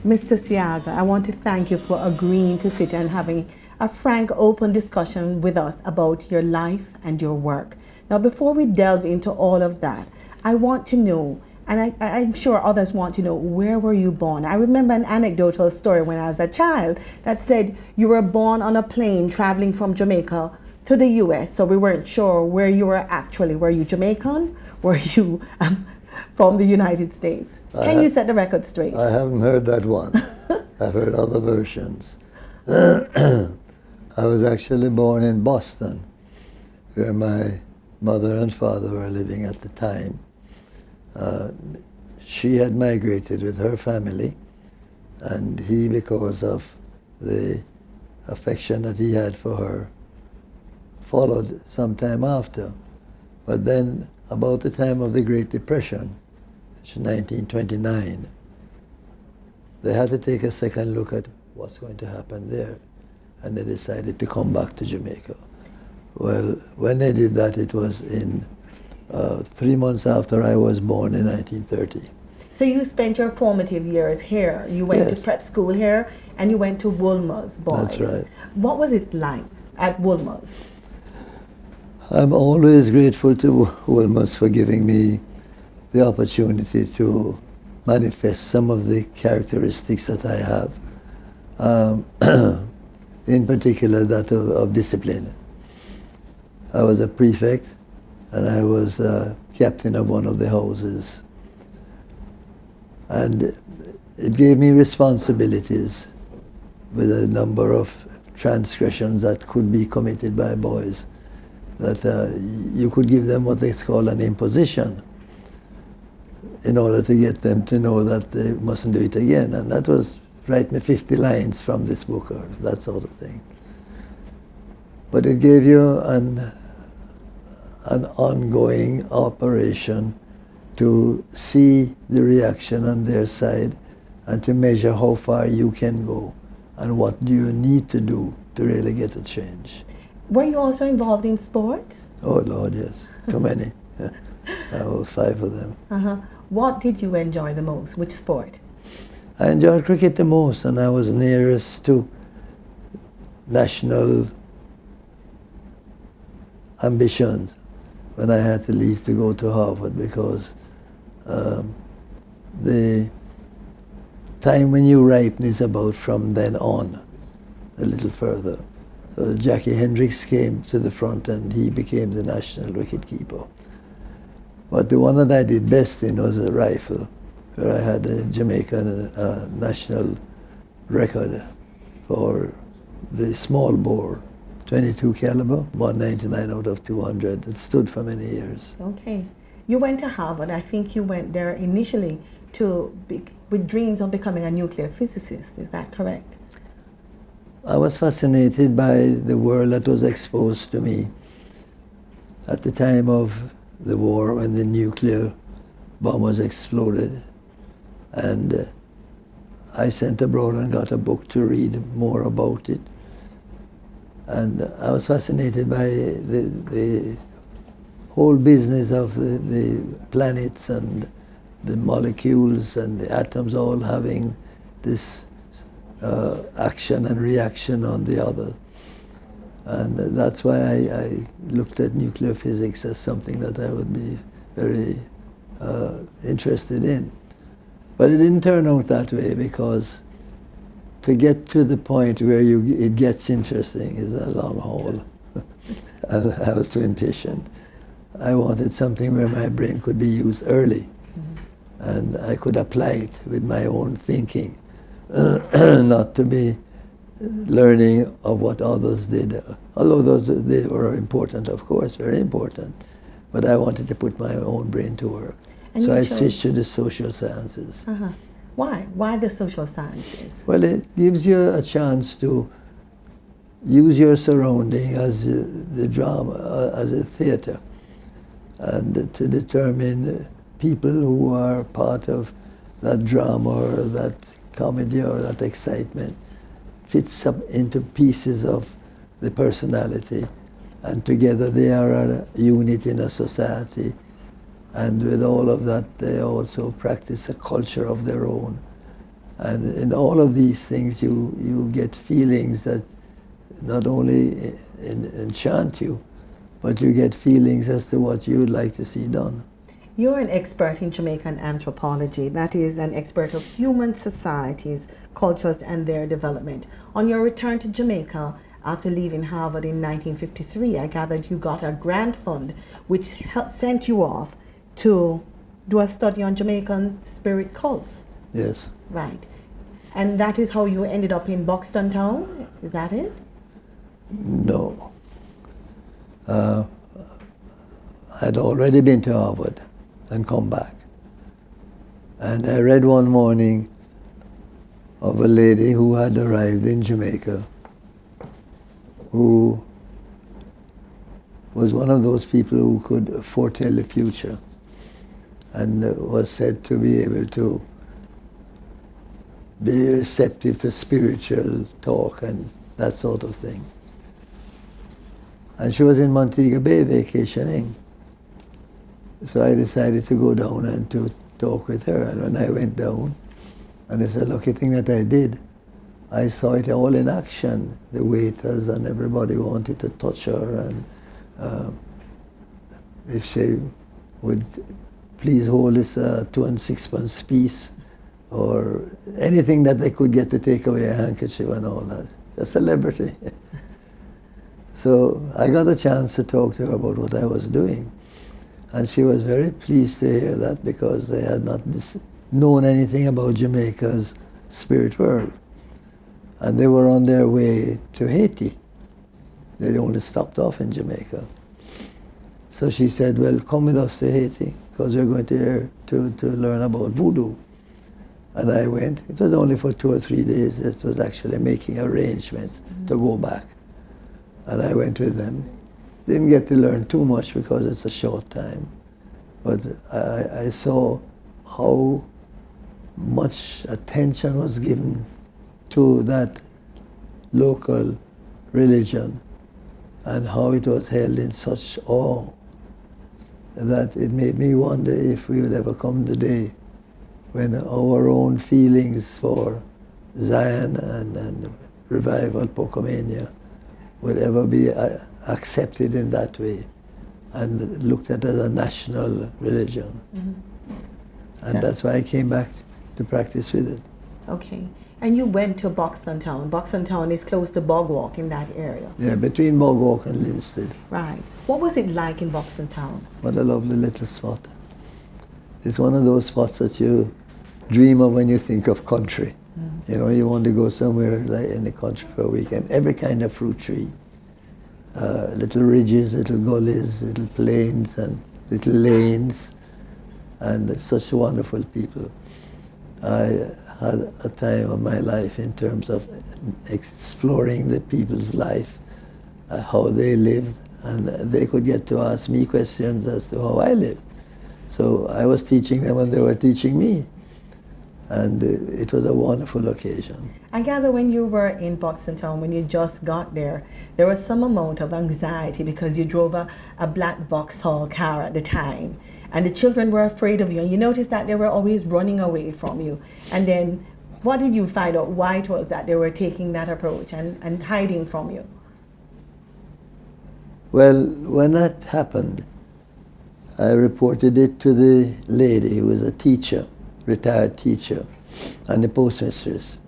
Mr. Seaga, I want to thank you for agreeing to sit and having a frank, open discussion with us about your life and your work. Now, before we delve into all of that, I want to know, and I'm sure others want to know, where were you born? I remember an anecdotal story when I was a child that said you were born on a plane traveling from Jamaica to the US, so we weren't sure where you were actually. Were you Jamaican? Were you from the United States? Can you set the record straight? I haven't heard that one. I've heard other versions. I was actually born in Boston, where my mother and father were living at the time. She had migrated with her family, and he, because of the affection that he had for her, followed some time after. But then, about the time of the Great Depression, which is 1929, they had to take a second look at what's going to happen there, and they decided to come back to Jamaica. Well, when they did that, it was in 3 months after I was born in 1930. So you spent your formative years here. You went to prep school here, and you went to Wolmer's Boys. That's right. What was it like at Wolmer's? I'm always grateful to Wolmer's for giving me the opportunity to manifest some of the characteristics that I have, in particular that of discipline. I was a prefect, and I was captain of one of the houses. And it gave me responsibilities with a number of transgressions that could be committed by boys, that you could give them what they call an imposition in order to get them to know that they mustn't do it again. And that was write me 50 lines from this book or that sort of thing. But it gave you an ongoing operation to see the reaction on their side and to measure how far you can go and what do you need to do to really get a change. Were you also involved in sports? Oh Lord, yes, too many. I was 5 of them. What did you enjoy the most? Which sport? I enjoyed cricket the most, and I was nearest to national ambitions when I had to leave to go to Harvard, because the time when you ripen is about from then on, a little further. So Jackie Hendricks came to the front and he became the national wicketkeeper. But the one that I did best in was a rifle, where I had a Jamaican national record for the small bore, 22 caliber, 199 out of 200. It stood for many years. Okay. You went to Harvard. I think you went there initially with dreams of becoming a nuclear physicist. Is that correct? I was fascinated by the world that was exposed to me at the time of the war, when the nuclear bomb was exploded. And I sent abroad and got a book to read more about it. And I was fascinated by the whole business of the planets and the molecules and the atoms all having this action and reaction on the other. And that's why I looked at nuclear physics as something that I would be very interested in. But it didn't turn out that way, because to get to the point where it gets interesting is a long haul. And I was too impatient. I wanted something where my brain could be used early, and I could apply it with my own thinking, not to be learning of what others did. Although they were important, of course, very important. But I wanted to put my own brain to work. And so I switched to the social sciences. Why? Why the social sciences? Well, it gives you a chance to use your surrounding as the drama, as a theater, and to determine people who are part of that drama or that comedy or that excitement, fits up into pieces of the personality, and together they are a unit in a society. And with all of that, they also practice a culture of their own. And in all of these things, you get feelings that not only enchant you, but you get feelings as to what you'd like to see done. You're an expert in Jamaican anthropology, that is, an expert of human societies, cultures, and their development. On your return to Jamaica after leaving Harvard in 1953, I gathered you got a grant fund which sent you off to do a study on Jamaican spirit cults. Yes. Right. And that is how you ended up in Buxton Town? Is that it? No. I'd already been to Harvard and come back. And I read one morning of a lady who had arrived in Jamaica, who was one of those people who could foretell the future and was said to be able to be receptive to spiritual talk and that sort of thing. And she was in Montego Bay vacationing. So I decided to go down and to talk with her. And when I went down, and it's a lucky thing that I did, I saw it all in action. The waiters and everybody wanted to touch her, and if she would please hold this 2 and 6 pence piece, or anything that they could get to take away a handkerchief and all that. A celebrity. So I got a chance to talk to her about what I was doing. And she was very pleased to hear that, because they had not known anything about Jamaica's spirit world. And they were on their way to Haiti. They'd only stopped off in Jamaica. So she said, well, come with us to Haiti, because we're going to learn about voodoo. And I went. It was only for 2 or 3 days. It was actually making arrangements to go back. And I went with them. Didn't get to learn too much because it's a short time. But I saw how much attention was given to that local religion and how it was held in such awe that it made me wonder if we would ever come the day when our own feelings for Zion and revival, Pocomania, would ever be accepted in that way and looked at as a national religion. And that's why I came back to practice with it. Okay. And you went to Buxton Town. Buxton Town is close to Bogwalk in that area. Yeah, between Bogwalk and Linstead. Right. What was it like in Buxton Town? What a lovely little spot. It's one of those spots that you dream of when you think of country. You know, you want to go somewhere like in the country for a weekend. Every kind of fruit tree. Little ridges, little gullies, little plains and little lanes. And such wonderful people. I had a time of my life in terms of exploring the people's life, how they lived, and they could get to ask me questions as to how I lived. So I was teaching them and they were teaching me. And it was a wonderful occasion. I gather when you were in Buxton Town, when you just got there was some amount of anxiety because you drove a black Vauxhall car at the time. And the children were afraid of you. And you noticed that they were always running away from you. And then what did you find out? Why it was that they were taking that approach and hiding from you? Well, when that happened, I reported it to the lady who was a teacher, retired teacher, and the postmistress,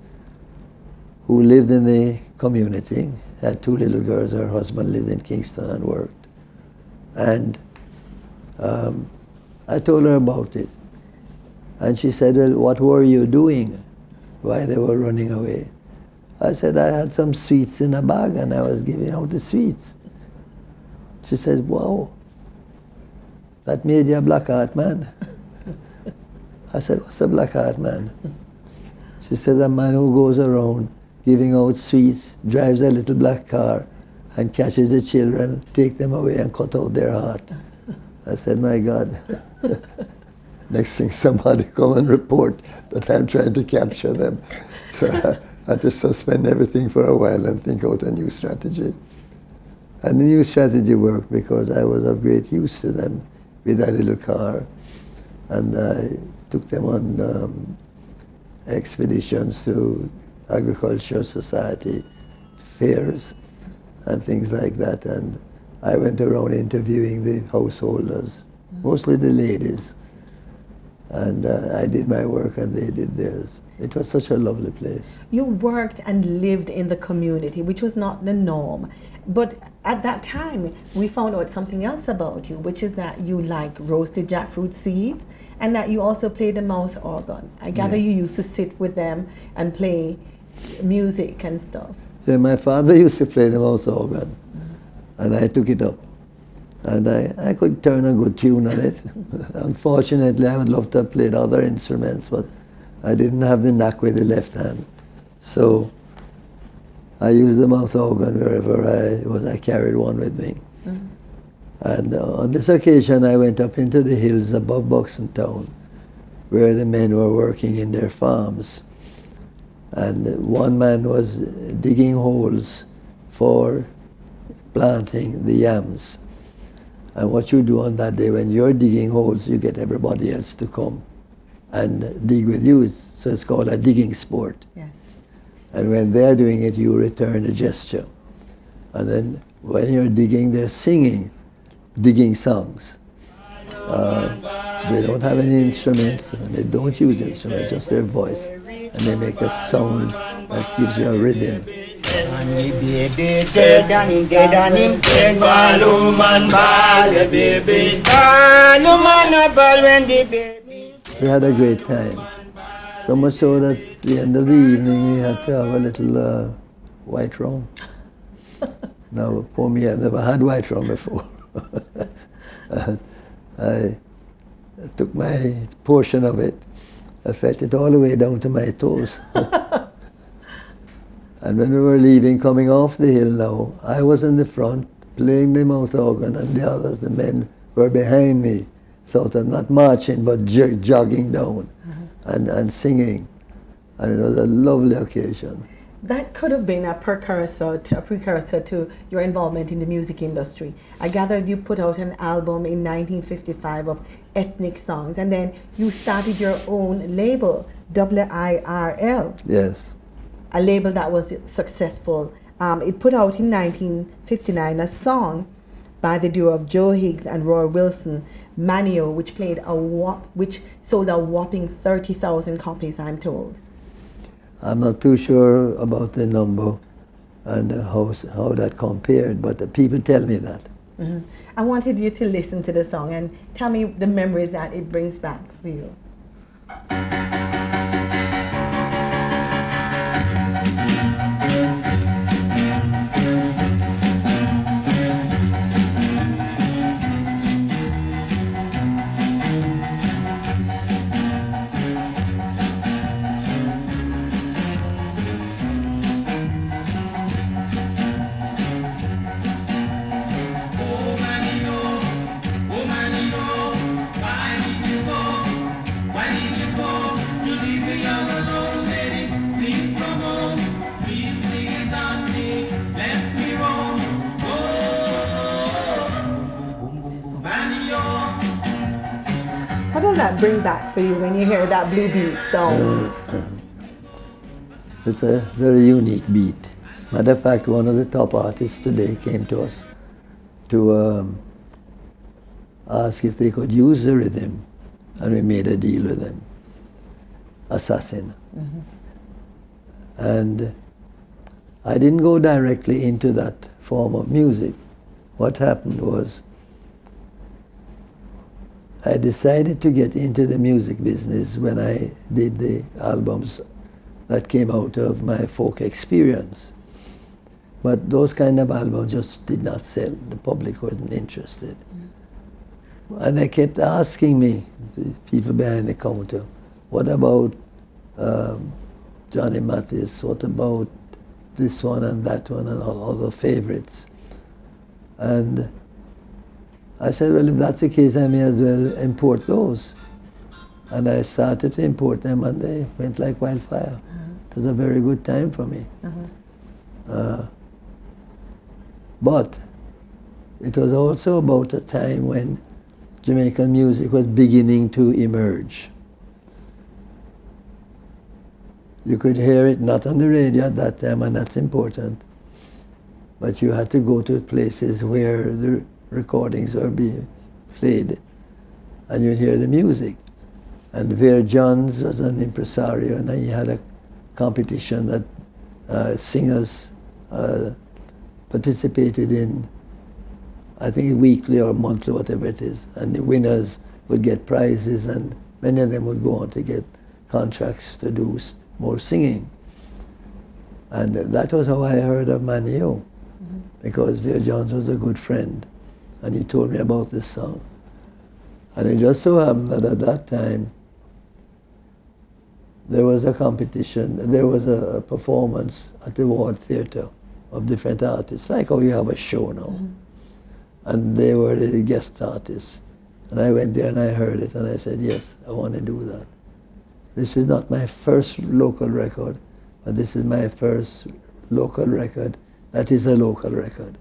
who lived in the community, had 2 little girls. Her husband lived in Kingston and worked. And I told her about it. And she said, well, what were you doing? Why they were running away? I said, I had some sweets in a bag and I was giving out the sweets. She said, wow, that made you a black heart man. I said, what's a black heart man? She said, a man who goes around giving out sweets, drives a little black car, and catches the children, take them away and cut out their heart. I said, my God. Next thing, somebody come and report that I'm trying to capture them. So I had to suspend everything for a while and think out a new strategy. And the new strategy worked because I was of great use to them with that little car. And I took them on expeditions to agricultural society fairs and things like that, and I went around interviewing the householders, mostly the ladies, and I did my work and they did theirs. It was such a lovely place. You worked and lived in the community, which was not the norm. But at that time, we found out something else about you, which is that you like roasted jackfruit seeds and that you also play the mouth organ. I gather you used to sit with them and play music and stuff. Yeah, my father used to play the mouth organ, and I took it up. And I could turn a good tune on it. Unfortunately, I would love to have played other instruments, but I didn't have the knack with the left hand. So I used the mouth organ wherever I was. I carried one with me. And on this occasion, I went up into the hills above Buxton Town, where the men were working in their farms. And one man was digging holes for planting the yams. And what you do on that day, when you're digging holes, you get everybody else to come and dig with you. So it's called a digging sport. Yeah. And when they're doing it, you return a gesture. And then when you're digging, they're singing digging songs. They don't have any instruments, and they don't use instruments, just their voice. And they make a sound that gives you a rhythm. We had a great time. So much so that at the end of the evening we had to have a little white rum. Now, for me, I've never had white rum before. I took my portion of it. I felt it all the way down to my toes. And when we were leaving, coming off the hill now, I was in the front playing the mouth organ, and the men were behind me, sort of not marching but jogging down and singing. And it was a lovely occasion. That could have been a precursor to your involvement in the music industry. I gathered you put out an album in 1955 of ethnic songs, and then you started your own label, WIRL. Yes. A label that was successful. It put out in 1959 a song by the duo of Joe Higgs and Roy Wilson, Manio, which sold a whopping 30,000 copies, I'm told. I'm not too sure about the number and how that compared, but the people tell me that. I wanted you to listen to the song and tell me the memories that it brings back for you. What does that bring back for you when you hear that blue beat song? It's a very unique beat. Matter of fact, one of the top artists today came to us to ask if they could use the rhythm, and we made a deal with them. Assassin. And I didn't go directly into that form of music. What happened was, I decided to get into the music business when I did the albums that came out of my folk experience. But those kind of albums just did not sell. The public wasn't interested. And they kept asking me, the people behind the counter, what about Johnny Mathis? What about this one and that one and all the favorites? And I said, well, if that's the case, I may as well import those. And I started to import them, and they went like wildfire. It was a very good time for me. But it was also about a time when Jamaican music was beginning to emerge. You could hear it not on the radio at that time, and that's important, but you had to go to places where the recordings were being played, and you'd hear the music. And Ver Johns was an impresario, and he had a competition that singers participated in, I think weekly or monthly, whatever it is, and the winners would get prizes, and many of them would go on to get contracts to do more singing. And that was how I heard of Manio, because Ver Johns was a good friend, and he told me about this song. And it just so happened that at that time, there was a competition, there was a performance at the Ward Theatre of different artists, like how you have a show now. And they were the guest artists. And I went there and I heard it, and I said, yes, I want to do that. This is not my first local record, but this is my first local record that is a local record.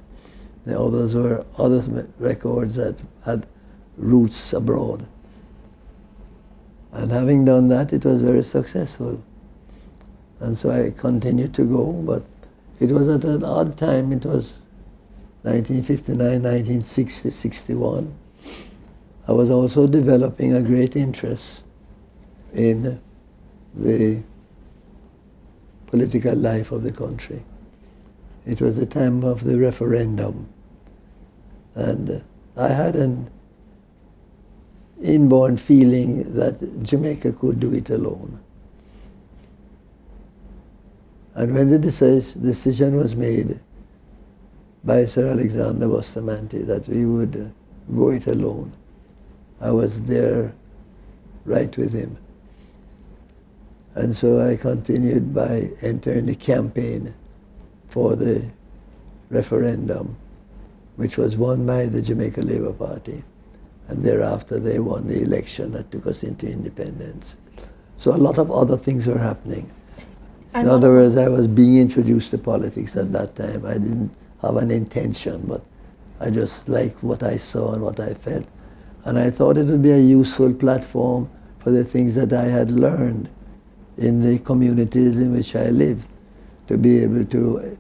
The others were other records that had roots abroad. And having done that, it was very successful. And so I continued to go, but it was at an odd time. It was 1959, 1960, 61. I was also developing a great interest in the political life of the country. It was the time of the referendum, and I had an inborn feeling that Jamaica could do it alone. And when the decision was made by Sir Alexander Bustamante that we would go it alone, I was there right with him. And so I continued by entering the campaign for the referendum, which was won by the Jamaica Labour Party. And thereafter they won the election that took us into independence. So a lot of other things were happening. In other words, I was being introduced to politics at that time. I didn't have an intention, but I just liked what I saw and what I felt. And I thought it would be a useful platform for the things that I had learned in the communities in which I lived, to be able to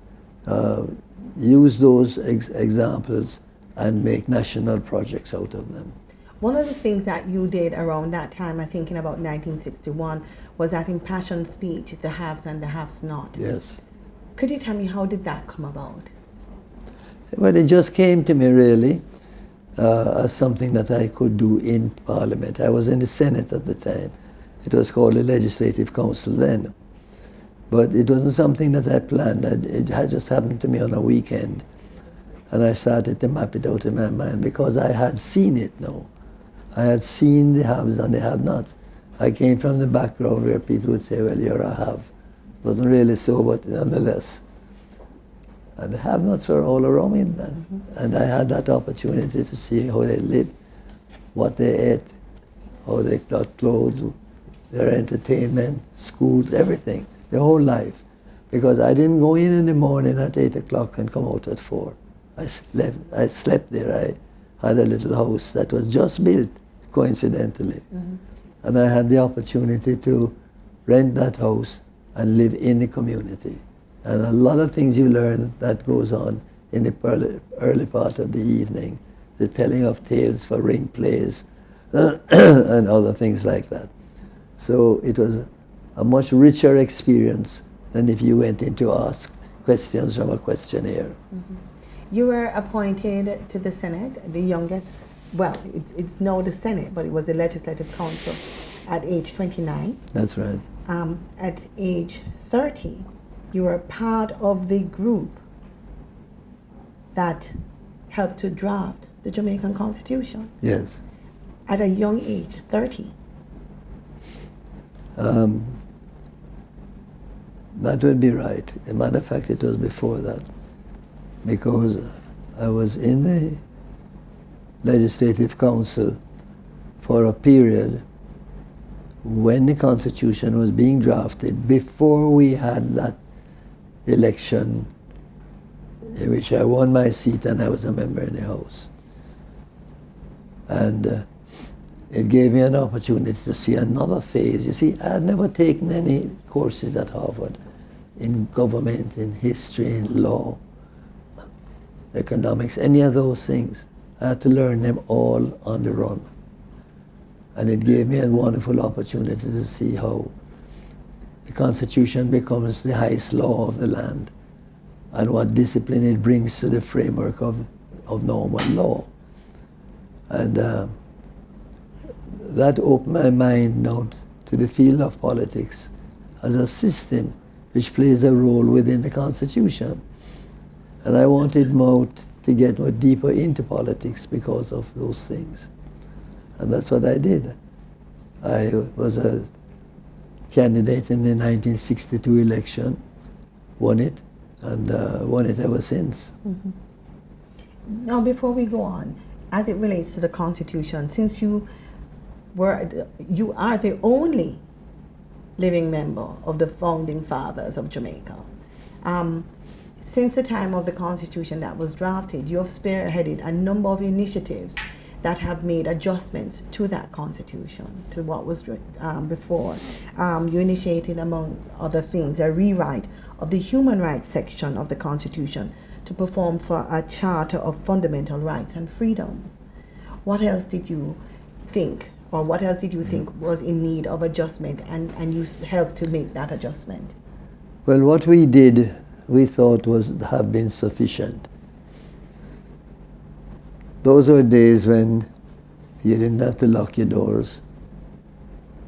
use those examples and make national projects out of them. One of the things that you did around that time, I'm thinking about 1961, was that impassioned speech, the haves and the haves not. Yes. Could you tell me, how did that come about? Well, it just came to me really as something that I could do in Parliament. I was in the Senate at the time. It was called the Legislative Council then. But it wasn't something that I planned. It had just happened to me on a weekend. And I started to map it out in my mind because I had seen it now. I had seen the haves and the have-nots. I came from the background where people would say, well, you're a have. It wasn't really so, but nonetheless. And the have-nots were all around me then. And I had that opportunity to see how they lived, what they ate, how they got clothes, their entertainment, schools, everything, their whole life. Because I didn't go in the morning at 8 o'clock and come out at 4. I slept there. I had a little house that was just built, coincidentally. And I had the opportunity to rent that house and live in the community. And a lot of things you learn that goes on in the early part of the evening, the telling of tales for ring plays and other things like that. So it was a much richer experience than if you went in to ask questions from a questionnaire. You were appointed to the Senate, the youngest, well, it's now the Senate, but it was the Legislative Council at age 29. That's right. At age 30, you were part of the group that helped to draft the Jamaican Constitution. Yes. At a young age, 30. That would be right. As a matter of fact, it was before that, because I was in the Legislative Council for a period when the Constitution was being drafted, before we had that election in which I won my seat and I was a member in the House. And it gave me an opportunity to see another phase. You see, I had never taken any courses at Harvard in government, in history, in law, economics, any of those things. I had to learn them all on the run. And it gave me a wonderful opportunity to see how the Constitution becomes the highest law of the land and what discipline it brings to the framework of normal law. And that opened my mind now to the field of politics as a system which plays a role within the Constitution. And I wanted more to get more deeper into politics because of those things. And that's what I did. I was a candidate in the 1962 election, won it, and won it ever since. Mm-hmm. Now, before we go on, as it relates to the Constitution, since you are the only living member of the founding fathers of Jamaica. Since the time of the Constitution that was drafted, you have spearheaded a number of initiatives that have made adjustments to that Constitution, to what was before. You initiated, among other things, a rewrite of the human rights section of the Constitution to perform for a charter of fundamental rights and freedoms. What else did you think, or what else did you think was in need of adjustment, and you helped to make that adjustment? Well, what we did, we thought have been sufficient. Those were days when you didn't have to lock your doors,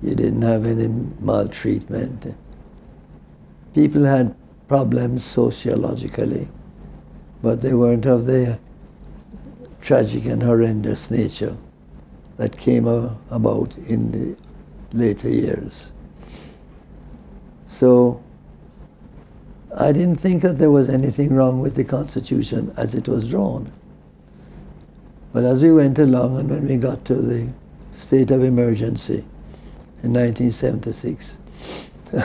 you didn't have any maltreatment. People had problems sociologically, but they weren't of the tragic and horrendous nature that came about in the later years. So I didn't think that there was anything wrong with the Constitution as it was drawn. But as we went along, and when we got to the state of emergency in 1976,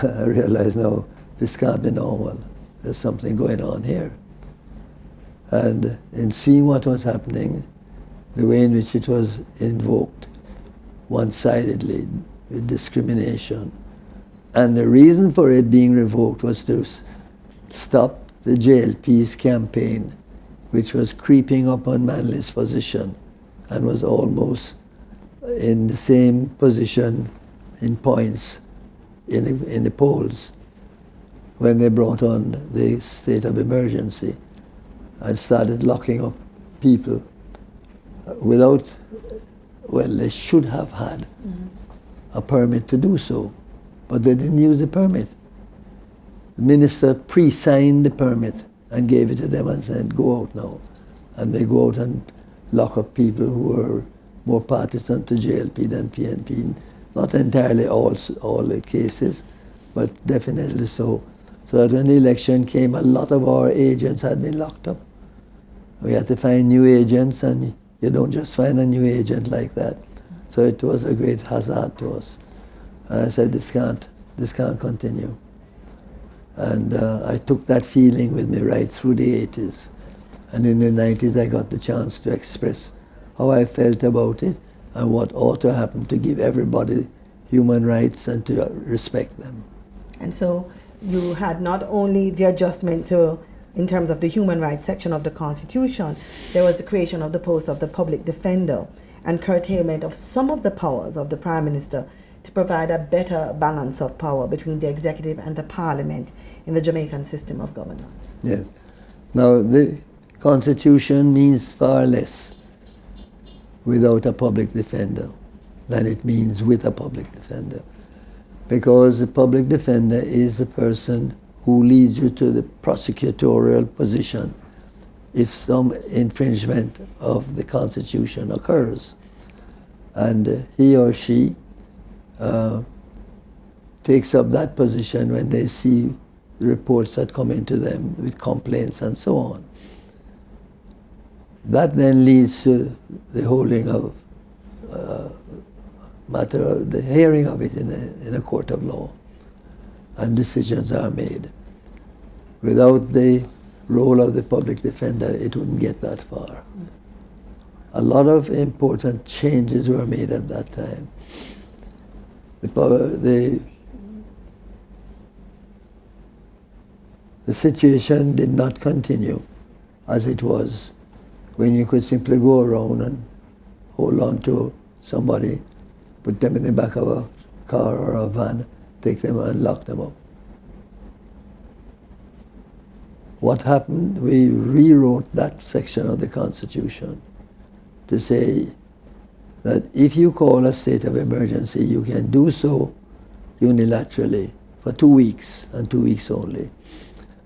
I realized, no, this can't be normal. There's something going on here. And in seeing what was happening, the way in which it was invoked one-sidedly with discrimination, and the reason for it being revoked was to stop the JLP's campaign, which was creeping up on Manly's position and was almost in the same position in points in the polls when they brought on the state of emergency and started locking up people without, well, they should have had a permit to do so, but they didn't use the permit. The minister pre-signed the permit and gave it to them and said, go out now. And they go out and lock up people who were more partisan to JLP than PNP. Not entirely all the cases, but definitely so. So that when the election came, a lot of our agents had been locked up. We had to find new agents, and you don't just find a new agent like that. So it was a great hazard to us. And I said, this can't continue. And I took that feeling with me right through the 80s. And in the 90s, I got the chance to express how I felt about it and what ought to happen to give everybody human rights and to respect them. And so you had not only the adjustment in terms of the human rights section of the Constitution, there was the creation of the post of the public defender and curtailment of some of the powers of the Prime Minister to provide a better balance of power between the executive and the parliament in the Jamaican system of governance. Yes. Now, the Constitution means far less without a public defender than it means with a public defender, because the public defender is the person who leads you to the prosecutorial position if some infringement of the Constitution occurs. And he or she takes up that position when they see the reports that come into them with complaints and so on. That then leads to the holding of the hearing of it in a court of law, and decisions are made. Without the role of the public defender, it wouldn't get that far. a lot of important changes were made at that time. The situation did not continue as it was, when you could simply go around and hold on to somebody, put them in the back of a car or a van, take them and lock them up. What happened? We rewrote that section of the Constitution to say that if you call a state of emergency, you can do so unilaterally for 2 weeks, and 2 weeks only.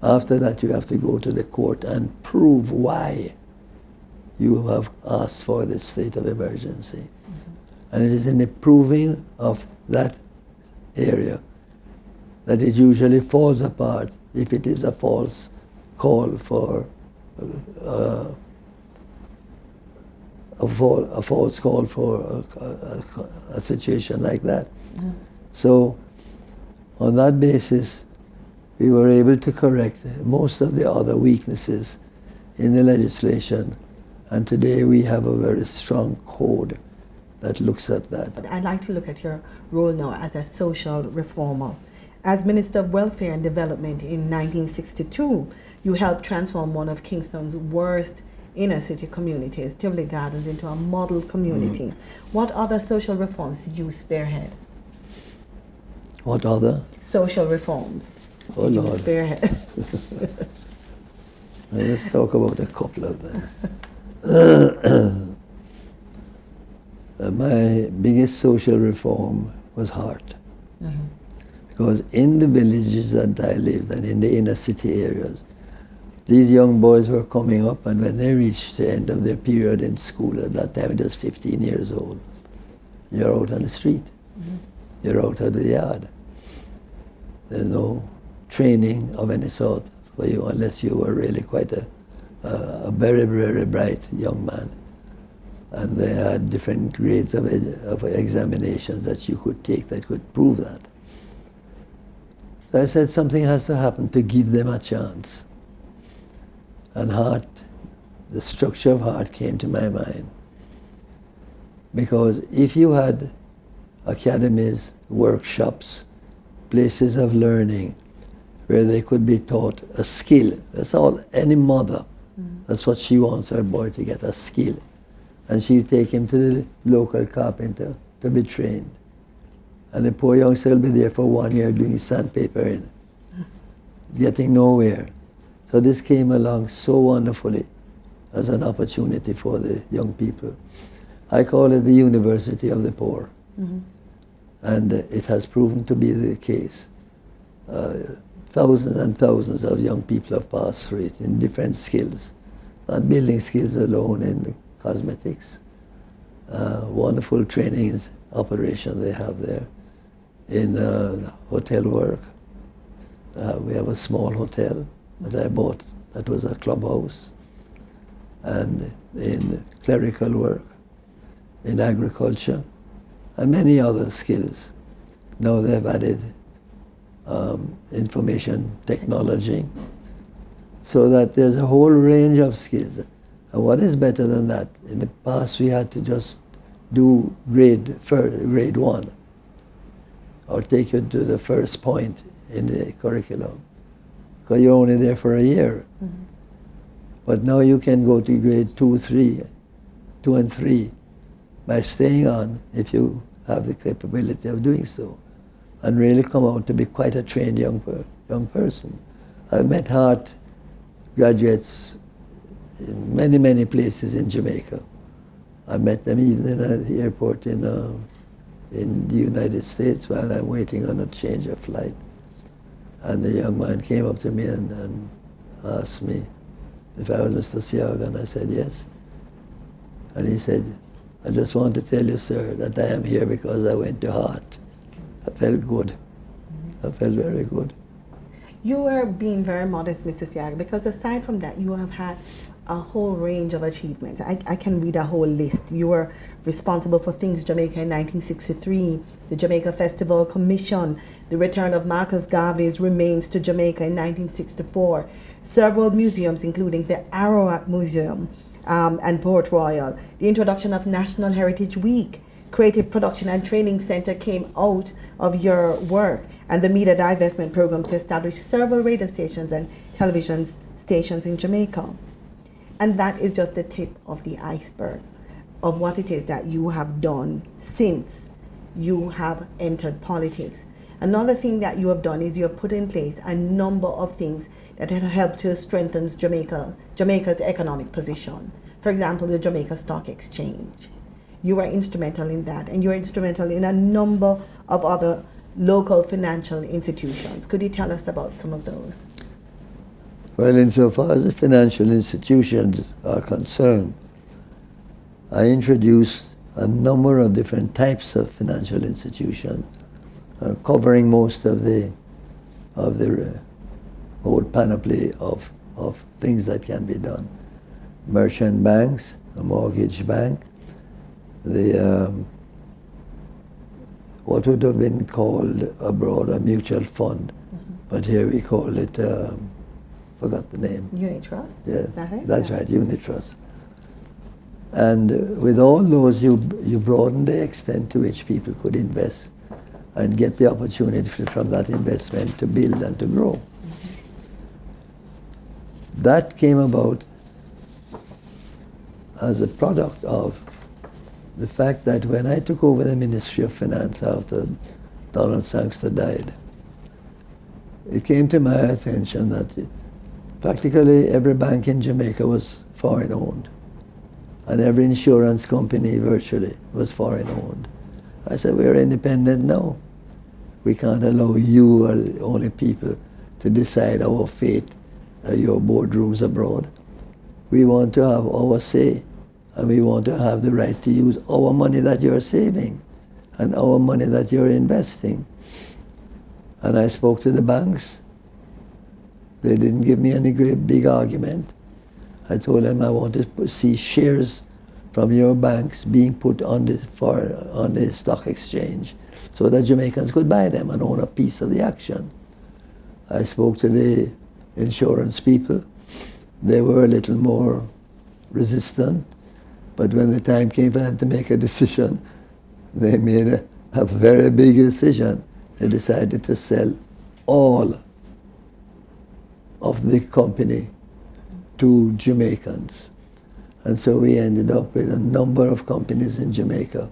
After that, you have to go to the court and prove why you have asked for the state of emergency. Mm-hmm. And it is in the proving of that area that it usually falls apart if it is a false call for a false call for a situation like that. Mm. So on that basis, we were able to correct most of the other weaknesses in the legislation, and today we have a very strong code that looks at that. I'd like to look at your role now as a social reformer. As Minister of Welfare and Development in 1962, you helped transform one of Kingston's worst inner city communities, Tivoli Gardens, into a model community. What other social reforms did you spearhead? What other? Social reforms. Oh, did Lord. you spearhead? Let's talk about a couple of them. My biggest social reform was heart. Mm-hmm. Because in the villages that I lived and in the inner city areas, these young boys were coming up, and when they reached the end of their period in school, at that time it was 15 years old, you're out on the street. Mm-hmm. You're out of the yard. There's no training of any sort for you unless you were really quite a very, very bright young man. And they had different grades of examinations that you could take that could prove that. So I said something has to happen to give them a chance. And heart, the structure of heart came to my mind. Because if you had academies, workshops, places of learning where they could be taught a skill, that's all, any mother, that's what she wants her boy to get, a skill. And she'd take him to the local carpenter to be trained. And the poor youngster will be there for 1 year doing sandpapering, getting nowhere. So this came along so wonderfully as an opportunity for the young people. I call it the University of the Poor. Mm-hmm. And it has proven to be the case. Thousands and thousands of young people have passed through it in different skills, not building skills alone, in cosmetics. Wonderful training operation they have there. In hotel work, we have a small hotel that I bought that was a clubhouse. And in clerical work, in agriculture, and many other skills. Now they've added information technology, so that there's a whole range of skills. And what is better than that? In the past we had to just do grade 1, or take you to the first point in the curriculum, because you're only there for a year. Mm-hmm. But now you can go to grade 2 and 3, by staying on, if you have the capability of doing so, and really come out to be quite a trained young person. I've met Hart graduates in many, many places in Jamaica. I met them even at the airport in the United States while I'm waiting on a change of flight. And the young man came up to me and asked me if I was Mr. Seaga, and I said yes. And he said, I just want to tell you, sir, that I am here because I went to Hart. I felt good. I felt very good. You were being very modest, Mr. Seaga, because aside from that, you have had a whole range of achievements. I can read a whole list. You were responsible for Things Jamaica in 1963, the Jamaica Festival Commission, the return of Marcus Garvey's remains to Jamaica in 1964, several museums, including the Arawak Museum, and Port Royal. The introduction of National Heritage Week, Creative Production and Training Center came out of your work, and the Media Divestment Program to establish several radio stations and television stations in Jamaica. And that is just the tip of the iceberg of what it is that you have done since you have entered politics. Another thing that you have done is you have put in place a number of things that have helped to strengthen Jamaica's economic position. For example, the Jamaica Stock Exchange. You were instrumental in that, and you were instrumental in a number of other local financial institutions. Could you tell us about some of those? Well, insofar as the financial institutions are concerned, I introduced a number of different types of financial institutions, covering most of the whole panoply of things that can be done. Merchant banks, a mortgage bank, what would have been called abroad a mutual fund, but here we call it, forgot the name. Unit Trust? Yeah, that's right, Unit Trust. And with all those, you broaden the extent to which people could invest and get the opportunity from that investment to build and to grow. That came about as a product of the fact that when I took over the Ministry of Finance after Donald Sangster died, it came to my attention that practically every bank in Jamaica was foreign owned, and every insurance company virtually was foreign owned. I said, we're independent now. We can't allow you or the only people to decide our fate at your boardrooms abroad. We want to have our say, and we want to have the right to use our money that you're saving and our money that you're investing. And I spoke to the banks. They didn't give me any great big argument. I told them I wanted to see shares from your banks being put on the stock exchange so that Jamaicans could buy them and own a piece of the action. I spoke to the insurance people. They were a little more resistant, but when the time came for them to make a decision, they made a very big decision. They decided to sell all of the company to Jamaicans. And so we ended up with a number of companies in Jamaica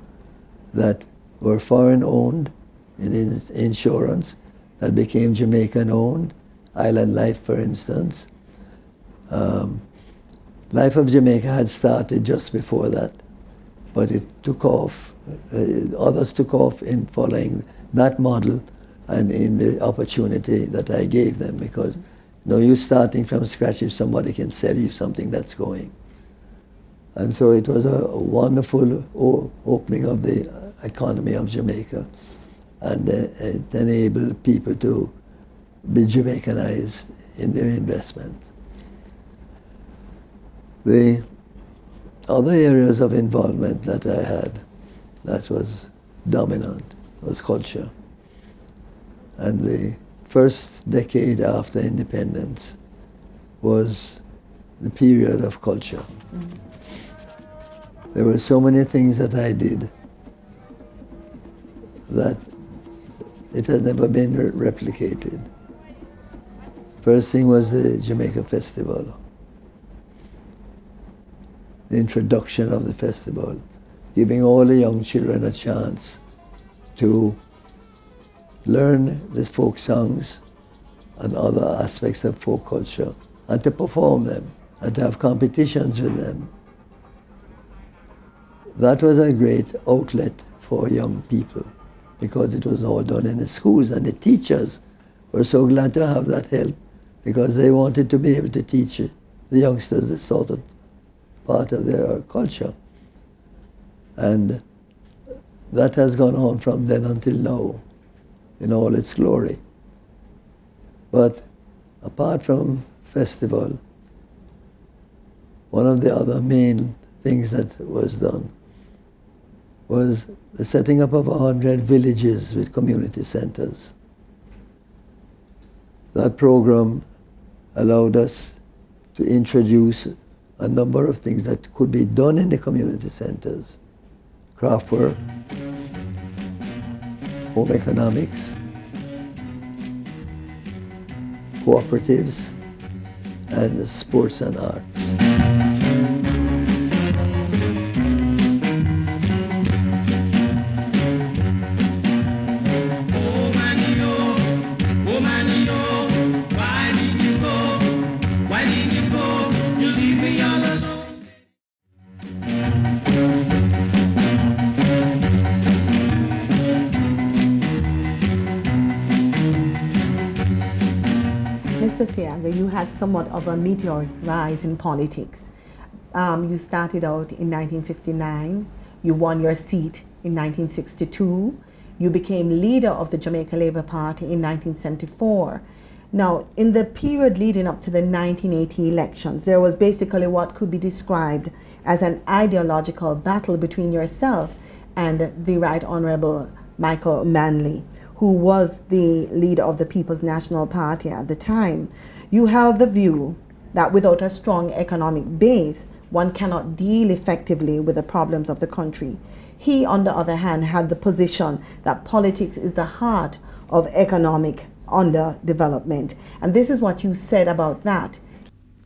that were foreign owned in insurance, that became Jamaican owned. Island Life, for instance. Life of Jamaica had started just before that, but it took off. Others took off in following that model and in the opportunity that I gave them, because no use starting from scratch if somebody can sell you something that's going. And so it was a wonderful opening of the economy of Jamaica, and it enabled people to be Jamaicanized in their investment. The other areas of involvement that I had that was dominant was culture. And the first decade after independence was the period of culture. There were so many things that I did that it has never been replicated. First thing was the Jamaica Festival, the introduction of the festival, giving all the young children a chance to learn the folk songs and other aspects of folk culture, and to perform them, and to have competitions with them. That was a great outlet for young people, because it was all done in the schools, and the teachers were so glad to have that help, because they wanted to be able to teach the youngsters this sort of part of their culture. And that has gone on from then until now in all its glory. But apart from festival, one of the other main things that was done was the setting up of 100 villages with community centers. That program allowed us to introduce a number of things that could be done in the community centers. Craft work, home economics, cooperatives, and sports and arts. Mr. Seaga, you had somewhat of a meteoric rise in politics. You started out in 1959, you won your seat in 1962, you became leader of the Jamaica Labour Party in 1974. Now, in the period leading up to the 1980 elections, there was basically what could be described as an ideological battle between yourself and the Right Honourable Michael Manley, who was the leader of the People's National Party at the time. You held the view that without a strong economic base, one cannot deal effectively with the problems of the country. He, on the other hand, had the position that politics is the heart of economic underdevelopment. And this is what you said about that.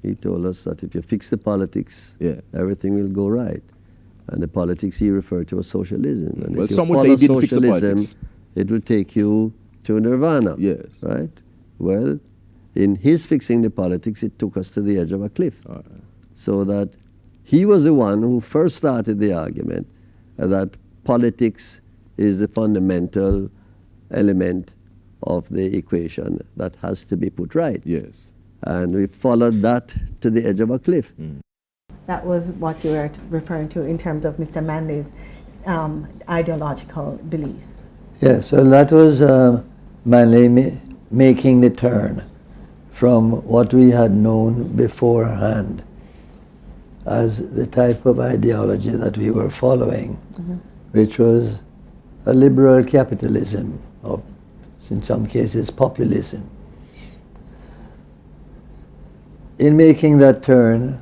He told us that if you fix the politics, everything will go right. And the politics he referred to as socialism. And well, if you some would say he didn't fix the socialism, politics. it will take you to nirvana. Yes. Right? Well, in his fixing the politics, it took us to the edge of a cliff. So that he was the one who first started the argument that politics is the fundamental element of the equation that has to be put right. Yes. And we followed that to the edge of a cliff. That was what you were referring to in terms of Mr. Manley's ideological beliefs. Yes, well, that was Manley making the turn from what we had known beforehand as the type of ideology that we were following, which was a liberal capitalism, or in some cases populism. In making that turn,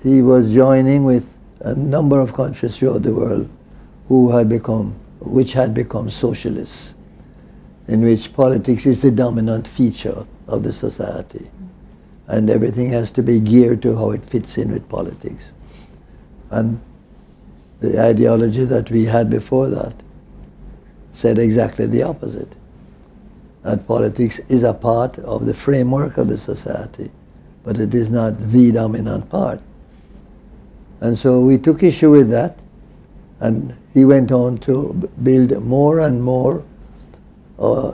he was joining with a number of countries throughout the world which had become socialists, in which politics is the dominant feature of the society. And everything has to be geared to how it fits in with politics. And the ideology that we had before that said exactly the opposite. That politics is a part of the framework of the society, but it is not the dominant part. And so we took issue with that, and he went on to build more and more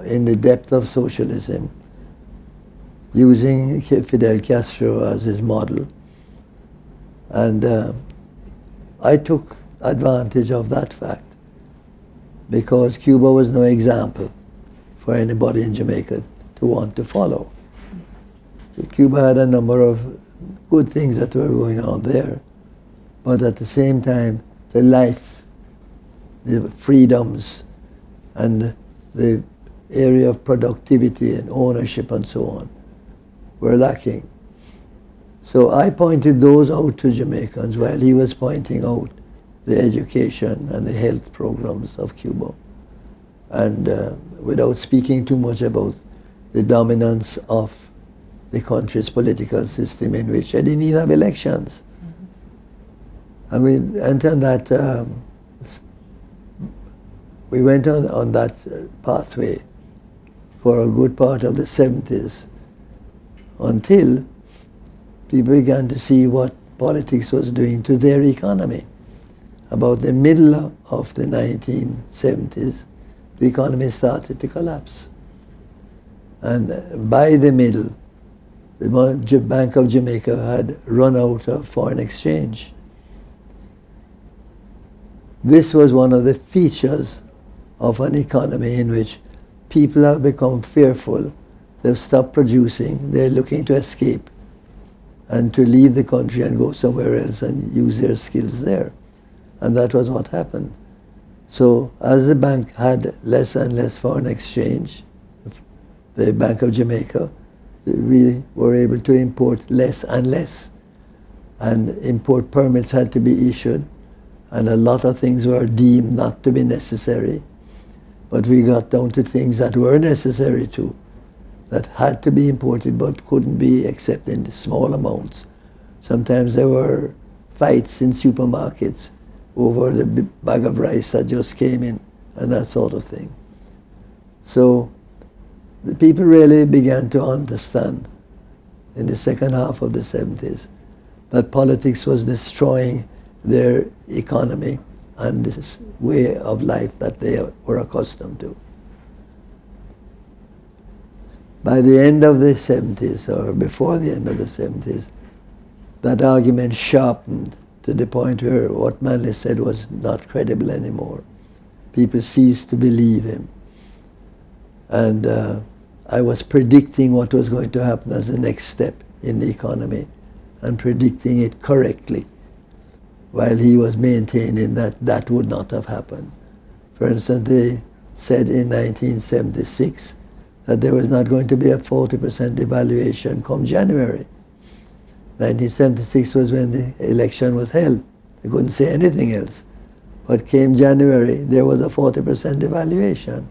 in the depth of socialism, using Fidel Castro as his model. And I took advantage of that fact, because Cuba was no example for anybody in Jamaica to want to follow. Cuba had a number of good things that were going on there, but at the same time, the life, the freedoms, and the area of productivity and ownership and so on were lacking. So I pointed those out to Jamaicans while he was pointing out the education and the health programs of Cuba. And without speaking too much about the dominance of the country's political system, in which they didn't even have elections. And we entered that, we went on that pathway for a good part of the 70s, until people began to see what politics was doing to their economy. About the middle of the 1970s, the economy started to collapse. And by the middle, the Bank of Jamaica had run out of foreign exchange. This was one of the features of an economy in which people have become fearful. They've stopped producing. They're looking to escape and to leave the country and go somewhere else and use their skills there. And that was what happened. So as the bank had less and less foreign exchange, the Bank of Jamaica, we were able to import less and less. and import permits had to be issued, and a lot of things were deemed not to be necessary. But we got down to things that were necessary too, that had to be imported but couldn't be except in small amounts. Sometimes there were fights in supermarkets over the bag of rice that just came in and that sort of thing. So the people really began to understand in the second half of the 70s that politics was destroying their economy and this way of life that they were accustomed to. By the end of the 70s, or before the end of the 70s, that argument sharpened to the point where what Manley said was not credible anymore. People ceased to believe him. And I was predicting what was going to happen as the next step in the economy, and predicting it correctly, while he was maintaining that that would not have happened. For instance, they said in 1976 that there was not going to be a 40% devaluation come January. 1976 was when the election was held. They couldn't say anything else. But came January, there was a 40% devaluation.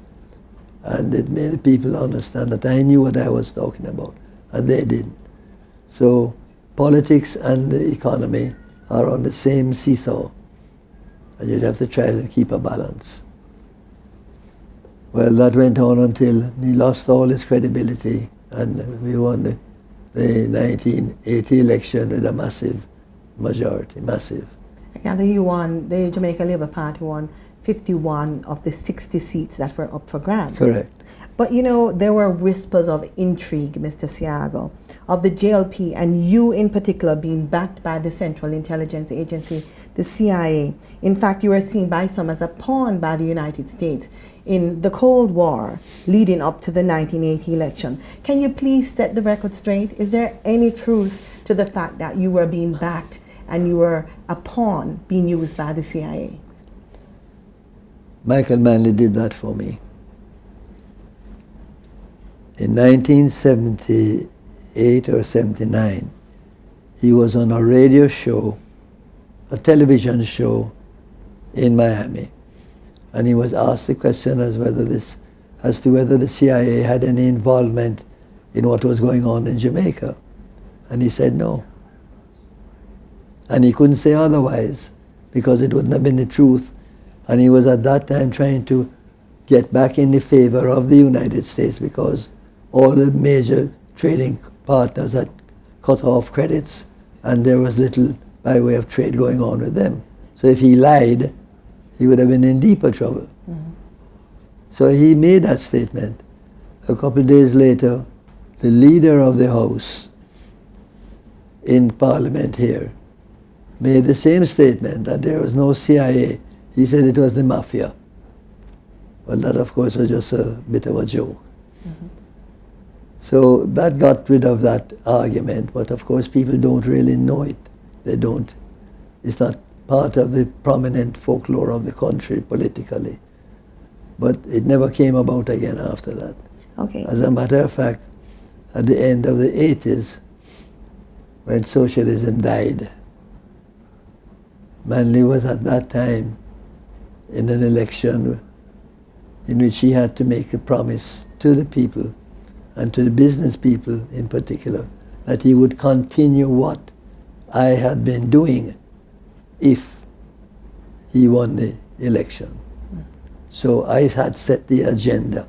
And it made people understand that I knew what I was talking about, and they didn't. So politics and the economy are on the same seesaw, and you'd have to try to keep a balance. Well, that went on until he lost all his credibility, and we won the 1980 election with a massive majority, massive. I gather you won, the Jamaica Labour Party won 51 of the 60 seats that were up for grabs. Correct. But you know, there were whispers of intrigue, Mr. Seaga, of the JLP, and you in particular being backed by the Central Intelligence Agency, the CIA. In fact, you were seen by some as a pawn by the United States in the Cold War leading up to the 1980 election. Can you please set the record straight? Is there any truth to the fact that you were being backed and you were a pawn being used by the CIA? Michael Manley did that for me. In 1978 or 79, he was on a radio show, a television show in Miami, and he was asked the question as to whether the CIA had any involvement in what was going on in Jamaica, and he said no. And he couldn't say otherwise because it wouldn't have been the truth, and he was at that time trying to get back in the favor of the United States because all the major trading partners had cut off credits, and there was little by way of trade going on with them. So if he lied, he would have been in deeper trouble. Mm-hmm. So he made that statement. A couple of days later, the leader of the House in Parliament here made the same statement that there was no CIA. He said it was the mafia. Well, that of course was just a bit of a joke. Mm-hmm. So that got rid of that argument, but of course people don't really know it. They don't. It's not part of the prominent folklore of the country politically. But it never came about again after that. Okay. As a matter of fact, at the end of the 80s, when socialism died, Manley was at that time in an election in which he had to make a promise to the people and to the business people in particular, that he would continue what I had been doing if he won the election. Mm. So I had set the agenda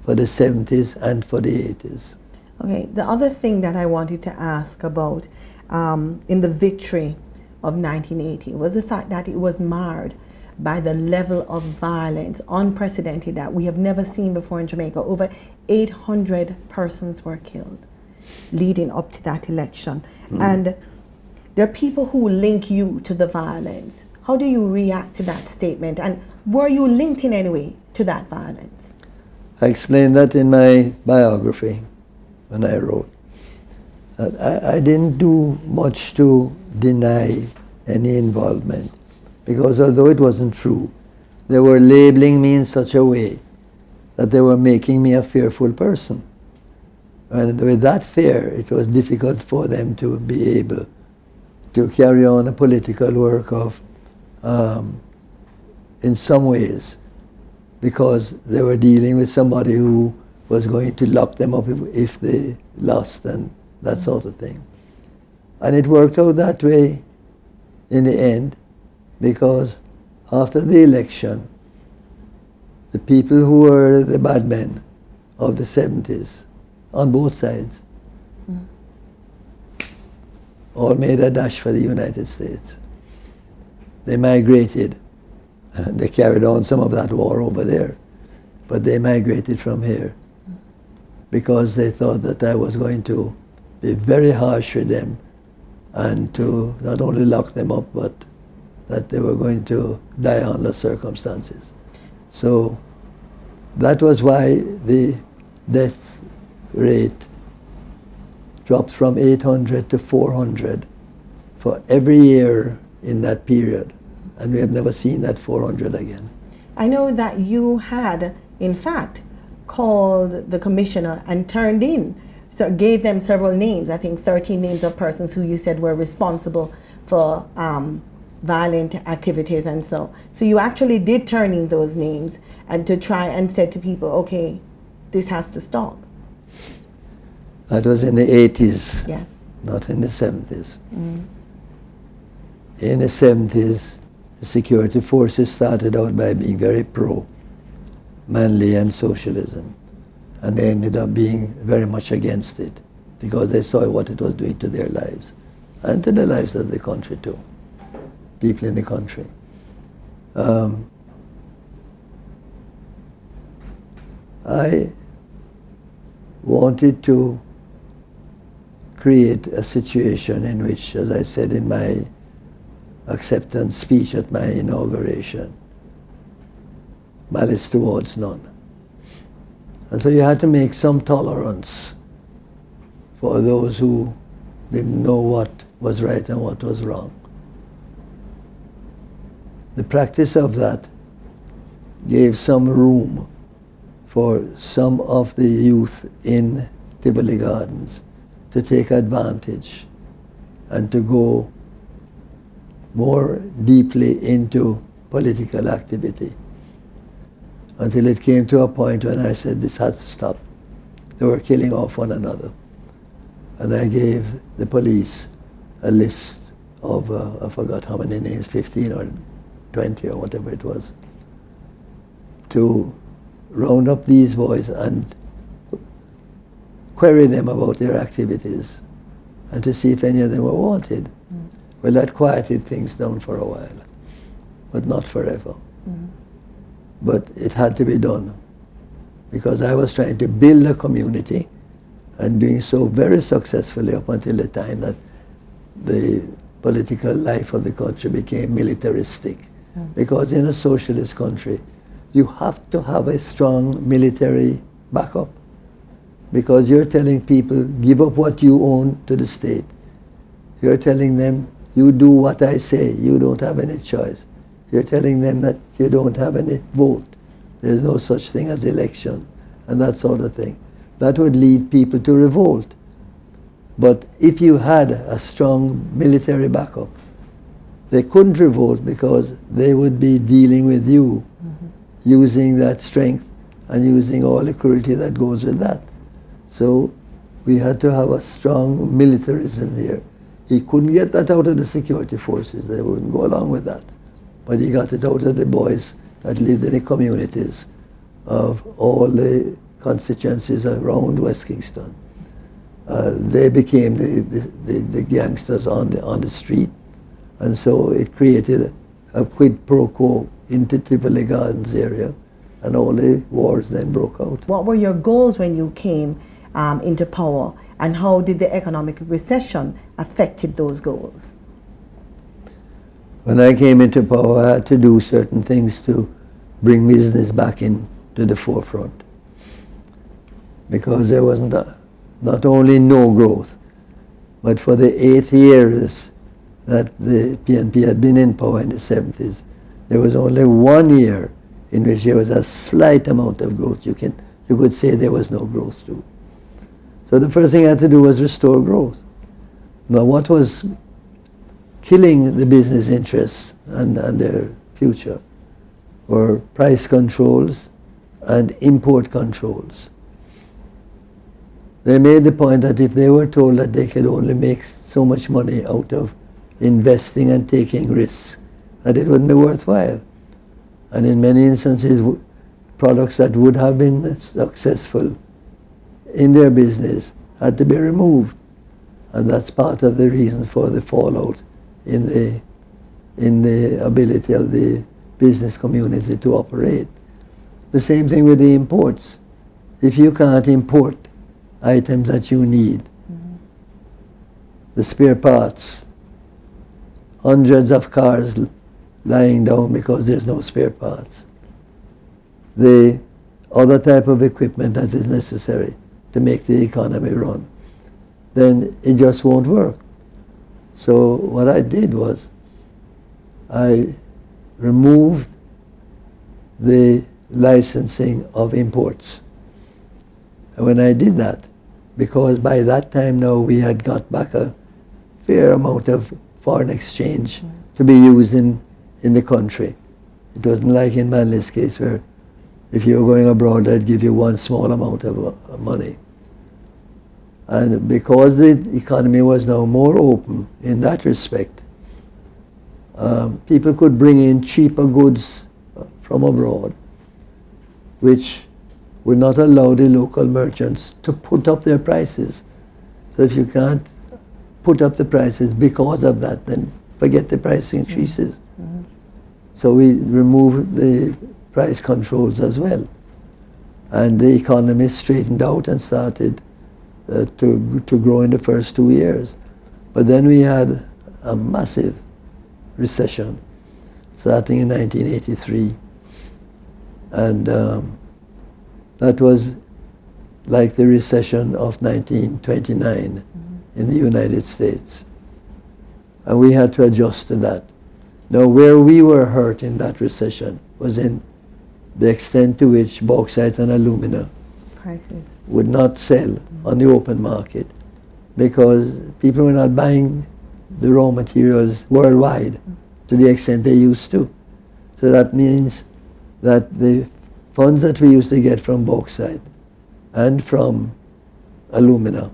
for the 70s and for the 80s. Okay, the other thing that I wanted to ask about in the victory of 1980 was the fact that it was marred by the level of violence, unprecedented, that we have never seen before in Jamaica. Over 800 persons were killed leading up to that election. Mm. And there are people who link you to the violence. How do you react to that statement? And were you linked in any way to that violence? I explained that in my biography when I wrote. I didn't do much to deny any involvement, because although it wasn't true, they were labeling me in such a way that they were making me a fearful person. And with that fear, it was difficult for them to be able to carry on a political work of, in some ways, because they were dealing with somebody who was going to lock them up if they lost and that sort of thing. And it worked out that way in the end, because after the election, the people who were the bad men of the 70s, on both sides, all made a dash for the United States. They migrated. They carried on some of that war over there, but they migrated from here because they thought that I was going to be very harsh with them and to not only lock them up, but that they were going to die under circumstances. So that was why the death rate dropped from 800 to 400 for every year in that period. And we have never seen that 400 again. I know that you had, in fact, called the commissioner and turned in, so gave them several names, I think 13 names of persons who you said were responsible for violent activities and so. So you actually did turn in those names and to try and said to people, okay, this has to stop. That was in the 80s, Yes. not in the 70s. In the 70s, the security forces started out by being very pro-manly and socialism. And they ended up being very much against it because they saw what it was doing to their lives and to the lives of the country too, people in the country. I wanted to create a situation in which, as I said in my acceptance speech at my inauguration, malice towards none. And so you had to make some tolerance for those who didn't know what was right and what was wrong. The practice of that gave some room for some of the youth in Tivoli Gardens to take advantage and to go more deeply into political activity, until it came to a point when I said this had to stop. They were killing off one another. And I gave the police a list of, I forgot how many names, 15 or 20 or whatever it was, to round up these boys and query them about their activities and to see if any of them were wanted. Well, that quieted things down for a while, but not forever. But it had to be done because I was trying to build a community and doing so very successfully up until the time that the political life of the country became militaristic. Because in a socialist country, you have to have a strong military backup because you're telling people, give up what you own to the state. You're telling them, you do what I say, you don't have any choice. You're telling them that you don't have any vote. There's no such thing as election and that sort of thing. That would lead people to revolt. But if you had a strong military backup, they couldn't revolt because they would be dealing with you, using that strength and using all the cruelty that goes with that. So we had to have a strong militarism here. He couldn't get that out of the security forces. They wouldn't go along with that. But he got it out of the boys that lived in the communities of all the constituencies around West Kingston. They became the gangsters on the street. And so it created a quid pro quo into Tivoli Gardens area, and all the wars then broke out. What were your goals when you came into power, and how did the economic recession affected those goals? When I came into power, I had to do certain things to bring business back into the forefront, because there wasn't not only no growth, but for the 8 years that the PNP had been in power in the 70s, there was only 1 year in which there was a slight amount of growth. You could say there was no growth too. So the first thing I had to do was restore growth. Now what was killing the business interests and their future were price controls and import controls. They made the point that if they were told that they could only make so much money out of investing and taking risks, that it wouldn't be worthwhile. And in many instances, products that would have been successful in their business had to be removed. And that's part of the reason for the fallout in the ability of the business community to operate. The same thing with the imports. If you can't import items that you need, the spare parts, hundreds of cars lying down because there's no spare parts, the other type of equipment that is necessary to make the economy run, then it just won't work. So what I did was I removed the licensing of imports. And when I did that, because by that time now we had got back a fair amount of foreign exchange to be used in the country. It wasn't like in Manley's case where if you were going abroad, they'd give you one small amount of money. And because the economy was now more open in that respect, people could bring in cheaper goods from abroad, which would not allow the local merchants to put up their prices. So if you can't put up the prices because of that, then forget the price increases. So we removed the price controls as well. And the economy straightened out and started to grow in the first 2 years. But then we had a massive recession starting in 1983. And that was like the recession of 1929 in the United States. And we had to adjust to that. Now, where we were hurt in that recession was in the extent to which bauxite and alumina Prices would not sell on the open market because people were not buying the raw materials worldwide to the extent they used to. So that means that the funds that we used to get from bauxite and from alumina,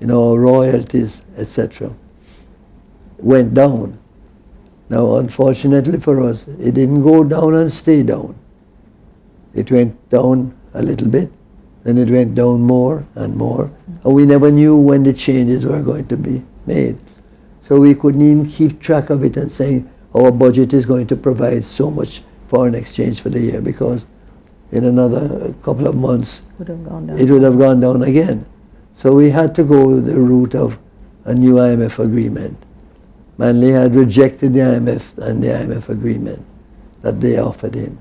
royalties, etc., went down. Now, unfortunately for us, it didn't go down and stay down. It went down a little bit, then it went down more and more, and we never knew when the changes were going to be made. So we couldn't even keep track of it and saying our budget is going to provide so much foreign exchange for the year, because in another couple of months it would have gone down again. So we had to go the route of a new IMF agreement. Manley had rejected the IMF and the IMF agreement that they offered him.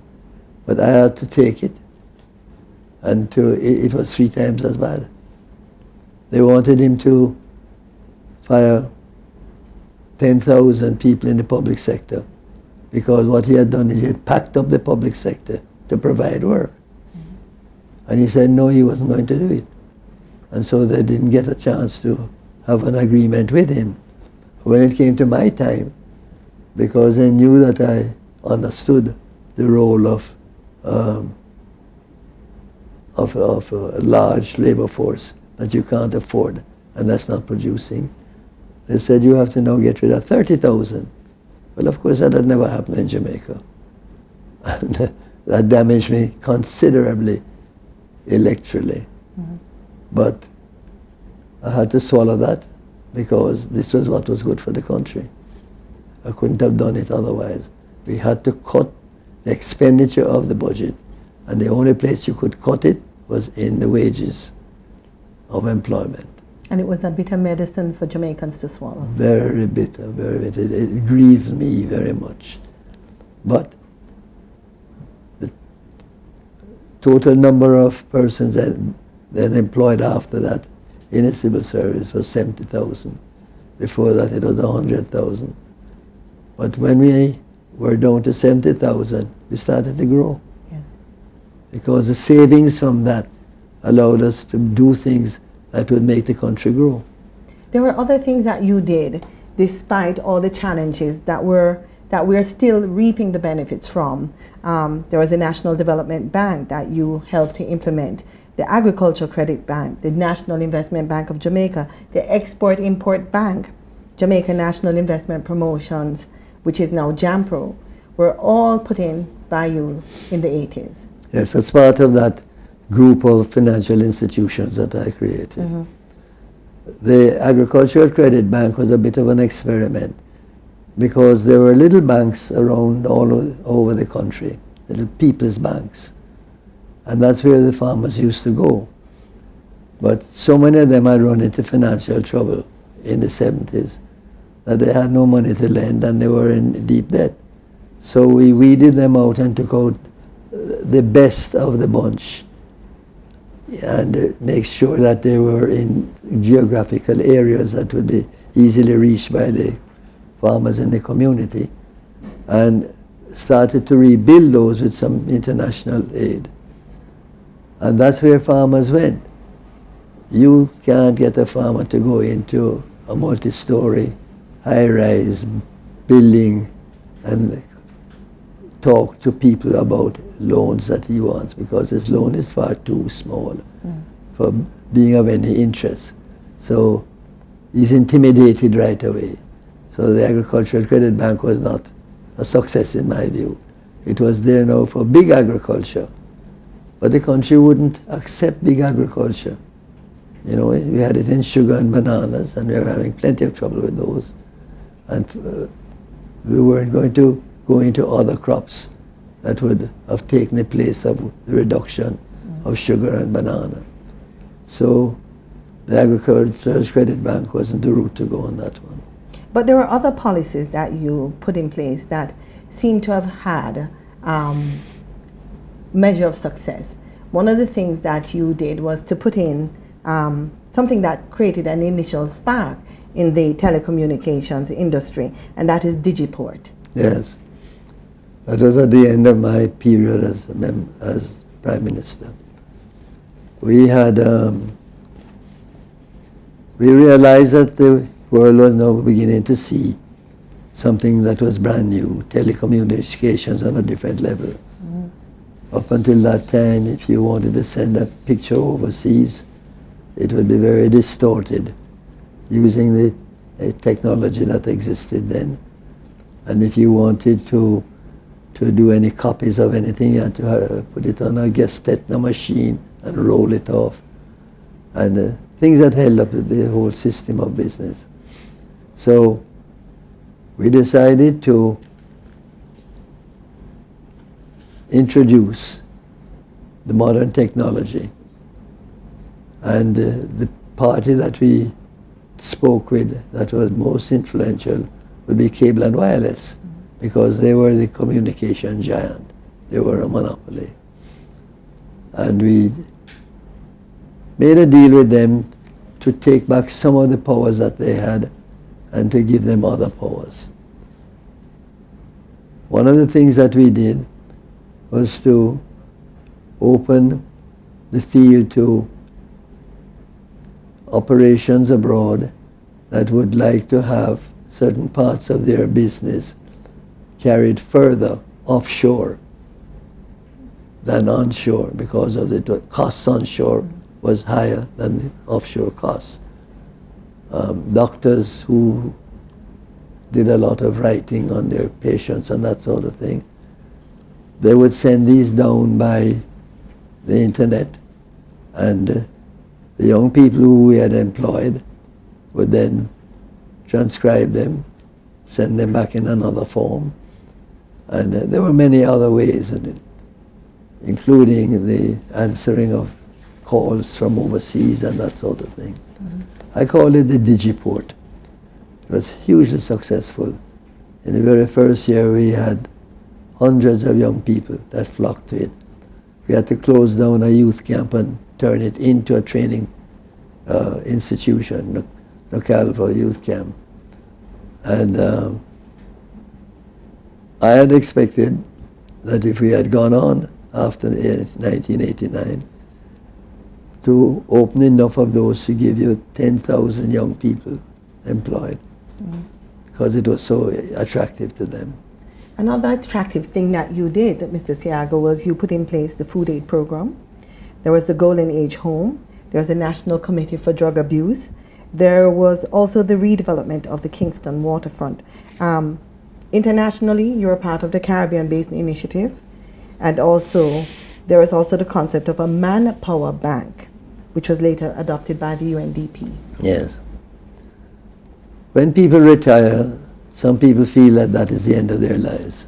But I had to take it, and it was 3 times as bad. They wanted him to fire 10,000 people in the public sector, because what he had done is he had packed up the public sector to provide work. And he said no, he wasn't going to do it. And so they didn't get a chance to have an agreement with him. When it came to my time, because they knew that I understood the role of a large labor force that you can't afford and that's not producing, they said you have to now get rid of 30,000. Well, of course, that had never happened in Jamaica. And that damaged me considerably electorally. But I had to swallow that because this was what was good for the country. I couldn't have done it otherwise. We had to cut the expenditure of the budget, and the only place you could cut it was in the wages of employment. And it was a bitter medicine for Jamaicans to swallow. Very bitter, very bitter. It grieved me very much. But the total number of persons then employed after that in a civil service was 70,000. Before that it was 100,000. But when we were down to 70,000, we started to grow. Yeah. Because the savings from that allowed us to do things that would make the country grow. There were other things that you did despite all the challenges that we're still reaping the benefits from. There was a National Development Bank that you helped to implement, the Agricultural Credit Bank, the National Investment Bank of Jamaica, the Export-Import Bank, Jamaica National Investment Promotions, which is now JAMPRO, were all put in by you in the 80s. Yes, that's part of that group of financial institutions that I created. Mm-hmm. The Agricultural Credit Bank was a bit of an experiment because there were little banks around all over the country, little people's banks. And that's where the farmers used to go. But so many of them had run into financial trouble in the 70s that they had no money to lend and they were in deep debt. So we weeded them out and took out the best of the bunch and make sure that they were in geographical areas that would be easily reached by the farmers in the community, and started to rebuild those with some international aid. And that's where farmers went. You can't get a farmer to go into a multi-story, high-rise building and talk to people about loans that he wants, because his loan is far too small for being of any interest. So he's intimidated right away. So the Agricultural Credit Bank was not a success in my view. It was there now for big agriculture. But the country wouldn't accept big agriculture. You know, we had it in sugar and bananas, and we were having plenty of trouble with those. And we weren't going to go into other crops that would have taken the place of the reduction of sugar and banana. So the Agricultural Credit Bank wasn't the route to go on that one. But there were other policies that you put in place that seem to have had measure of success. One of the things that you did was to put in something that created an initial spark in the telecommunications industry, and that is Digiport. Yes. That was at the end of my period as Prime Minister. We had, we realized that the world was now beginning to see something that was brand new, telecommunications on a different level. Up until that time, if you wanted to send a picture overseas, it would be very distorted using the technology that existed then. And if you wanted to do any copies of anything, you had to put it on a Gestetner machine and roll it off. And things that held up the whole system of business. So we decided to introduce the modern technology. And the party that we spoke with that was most influential would be Cable and Wireless, because they were the communication giant. They were a monopoly. And we made a deal with them to take back some of the powers that they had and to give them other powers. One of the things that we did was to open the field to operations abroad that would like to have certain parts of their business carried further offshore than onshore, because of the costs onshore was higher than the offshore costs. Doctors who did a lot of writing on their patients and that sort of thing, they would send these down by the internet, and the young people who we had employed would then transcribe them, send them back in another form. And there were many other ways in it, including the answering of calls from overseas and that sort of thing. I call it the Digiport. It was hugely successful. In the very first year we had hundreds of young people that flocked to it. We had to close down a youth camp and turn it into a training institution, locale for a youth camp. And I had expected that if we had gone on after 1989 to open enough of those to give you 10,000 young people employed. because it was so attractive to them. Another attractive thing that you did, Mr. Seaga, was you put in place the food aid program. There was the Golden Age Home. There was a National Committee for Drug Abuse. There was also the redevelopment of the Kingston waterfront. Internationally, you're a part of the Caribbean Basin Initiative. And also, there was also the concept of a manpower bank, which was later adopted by the UNDP. Yes. When people retire, some people feel that that is the end of their lives.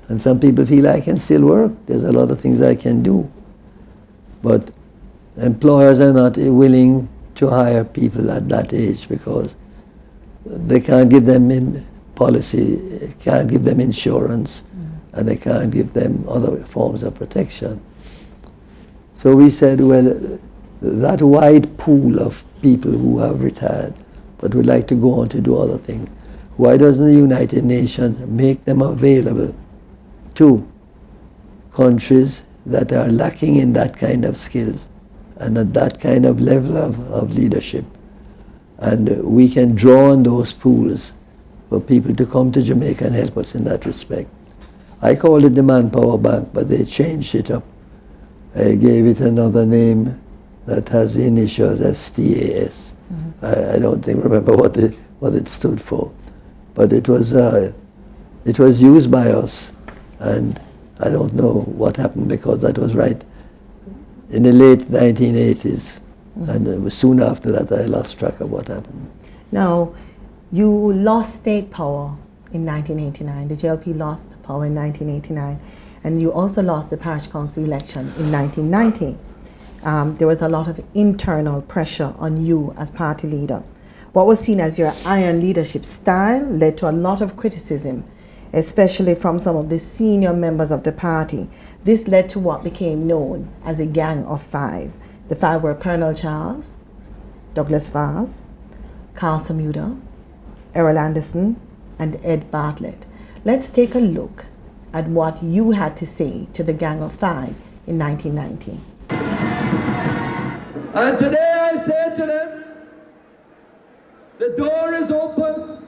And some people feel I can still work. There's a lot of things I can do. But employers are not willing to hire people at that age because they can't give them policy, can't give them insurance, and they can't give them other forms of protection. So we said, well, that wide pool of people who have retired but would like to go on to do other things, why doesn't the United Nations make them available to countries that are lacking in that kind of skills and at that kind of level of leadership? And we can draw on those pools for people to come to Jamaica and help us in that respect. I called it the Manpower Bank, but they changed it up. I gave it another name that has the initials STAS. I don't remember what it stood for. But it was used by us, and I don't know what happened because that was right in the late 1980s, and it was soon after that I lost track of what happened. Now, you lost state power in 1989. The JLP lost power in 1989, and you also lost the parish council election in 1990. There was a lot of internal pressure on you as party leader. What was seen as your iron leadership style led to a lot of criticism, especially from some of the senior members of the party. This led to what became known as a Gang of Five. The five were Colonel Charles, Douglas Vaz, Carl Samuda, Errol Anderson, and Ed Bartlett. Let's take a look at what you had to say to the Gang of Five in 1990. And today I say to them, the door is open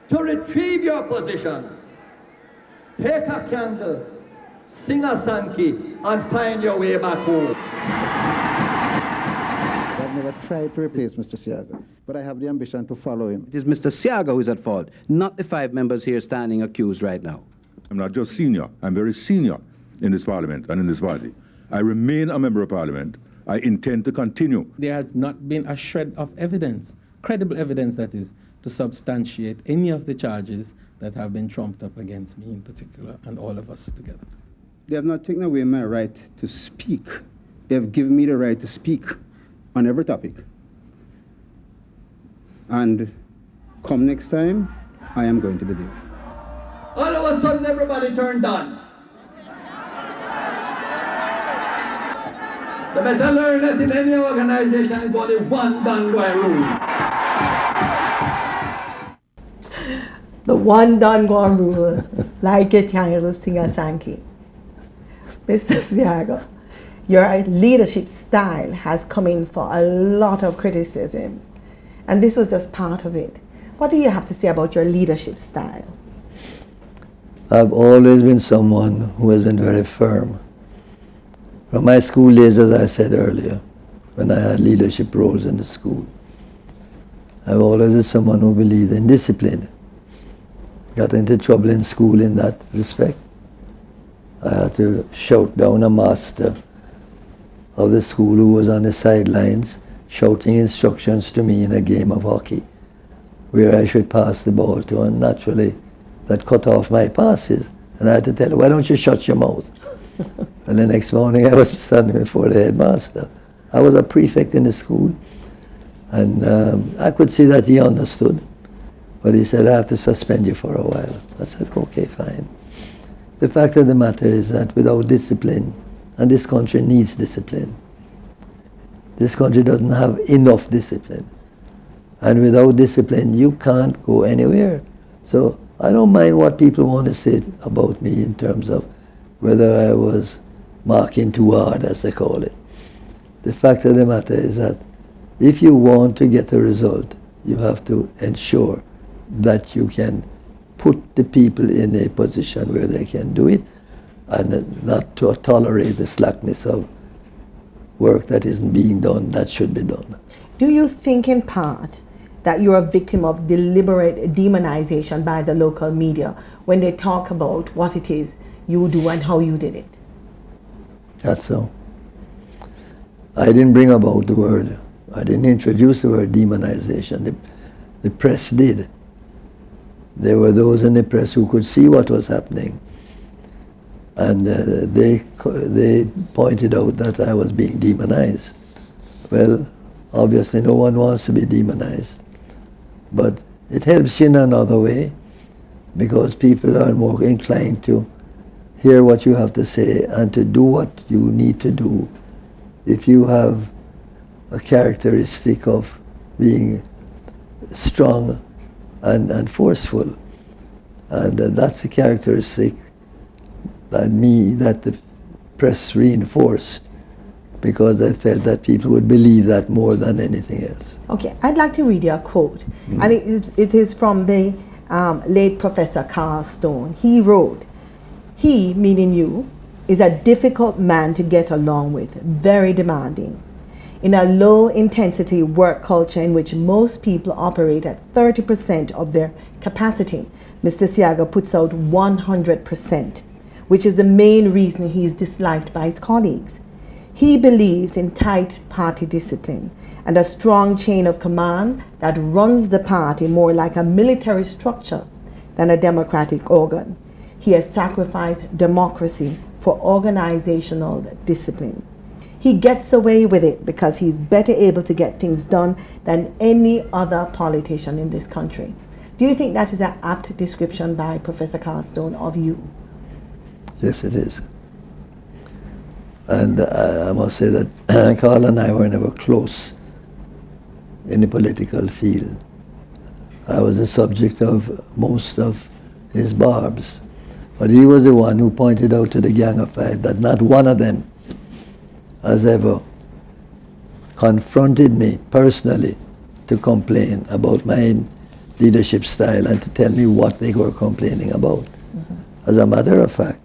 to retrieve your position. Take a candle, sing a Sankey, and find your way back home. I've never tried to replace Mr. Seaga, but I have the ambition to follow him. It is Mr. Seaga who is at fault, not the five members here standing accused right now. I'm not just senior, I'm very senior in this parliament and in this party. I remain a member of parliament. I intend to continue. There has not been a shred of evidence, credible evidence that is, to substantiate any of the charges that have been trumped up against me in particular and all of us together. They have not taken away my right to speak. They have given me the right to speak on every topic. And come next time, I am going to be there. All of a sudden, everybody turned on. The better learn that in any organization is only one done going rule. The one done gone rule, like a triangle singer Sankey. Mr. Seaga, your leadership style has come in for a lot of criticism, and this was just part of it. What do you have to say about your leadership style? I've always been someone who has been very firm. From my school days, as I said earlier, when I had leadership roles in the school, I've always been someone who believed in discipline. Got into trouble in school in that respect. I had to shout down a master of the school who was on the sidelines shouting instructions to me in a game of hockey where I should pass the ball to, and naturally that cut off my passes. And I had to tell her, why don't you shut your mouth? And the next morning I was standing before the headmaster. I was a prefect in the school, and I could see that he understood. But he said, I have to suspend you for a while. I said, okay, fine. The fact of the matter is that without discipline, and this country needs discipline, this country doesn't have enough discipline. And without discipline, you can't go anywhere. So I don't mind what people want to say about me in terms of whether I was marking too hard, as they call it. The fact of the matter is that if you want to get a result, you have to ensure that you can put the people in a position where they can do it, and not to tolerate the slackness of work that isn't being done, that should be done. Do you think in part that you're a victim of deliberate demonization by the local media when they talk about what it is you do and how you did it? That's so. I didn't bring about the word, I didn't introduce the word demonization. The press did. There were those in the press who could see what was happening, and they pointed out that I was being demonized. Well, obviously no one wants to be demonized, but it helps you in another way, because people are more inclined to hear what you have to say and to do what you need to do if you have a characteristic of being strong and forceful. And that's a characteristic that the press reinforced, because I felt that people would believe that more than anything else. Okay, I'd like to read you a quote, and it is from the late Professor Carl Stone. He wrote, "He, meaning you, is a difficult man to get along with, very demanding. In a low-intensity work culture in which most people operate at 30% of their capacity, Mr. Seaga puts out 100%, which is the main reason he is disliked by his colleagues. He believes in tight party discipline and a strong chain of command that runs the party more like a military structure than a democratic organ. He has sacrificed democracy for organizational discipline. He gets away with it because he's better able to get things done than any other politician in this country." Do you think that is an apt description by Professor Carl Stone of you? Yes, it is. And I must say that Carl and I were never close in the political field. I was the subject of most of his barbs. But he was the one who pointed out to the Gang of Five that not one of them has ever confronted me personally to complain about my leadership style and to tell me what they were complaining about. As a matter of fact,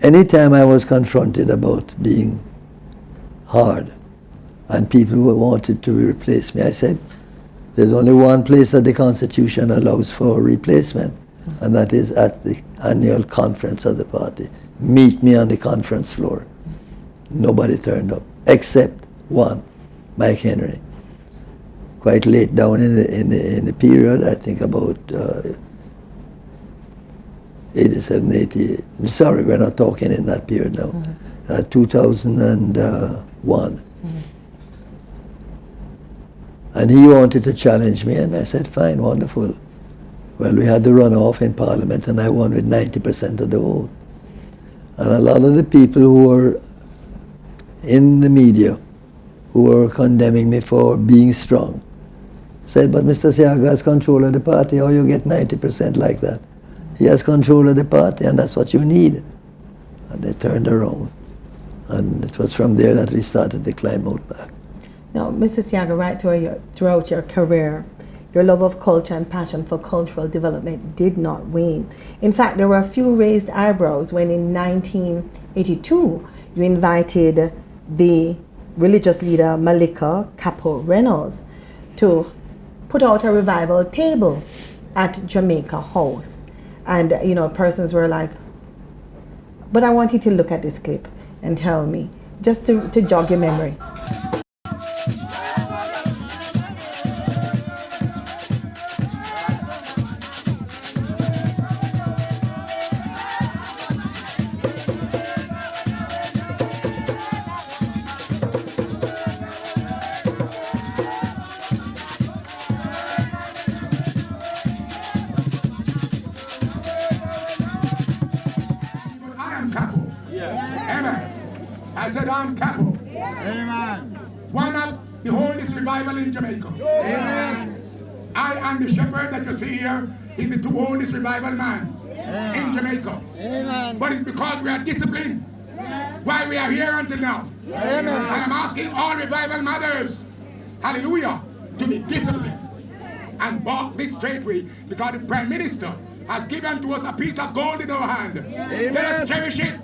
anytime I was confronted about being hard and people wanted to replace me, I said, there's only one place that the Constitution allows for replacement, and that is at the annual conference of the party. Meet me on the conference floor. Nobody turned up, except one, Mike Henry. Quite late down in the period, I think about 87, 88. Sorry, we're not talking in that period now. 2001. And he wanted to challenge me, and I said, fine, wonderful. Well, we had the runoff in Parliament, and I won with 90% of the vote. And a lot of the people who were in the media, who were condemning me for being strong, said, but Mr. Seaga has control of the party, how you get 90% like that? He has control of the party, and that's what you need. And they turned around. And it was from there that we started to climb out back. Now, Mr. Seaga, right throughout your career, your love of culture and passion for cultural development did not wane. In fact, there were a few raised eyebrows when in 1982 you invited the religious leader Malika Capo Reynolds to put out a revival table at Jamaica House. And, you know, persons were like, but I want you to look at this clip and tell me, just to jog your memory. I said, I'm Capo. Amen. One of the oldest revival in Jamaica. Amen. I am the shepherd that you see here. He's the two oldest revival man in Jamaica. Amen. But it's because we are disciplined. Why we are here until now. Amen. And I'm asking all revival mothers, hallelujah, to be disciplined and walk this straight way, because the Prime Minister has given to us a piece of gold in our hand. Let us cherish it.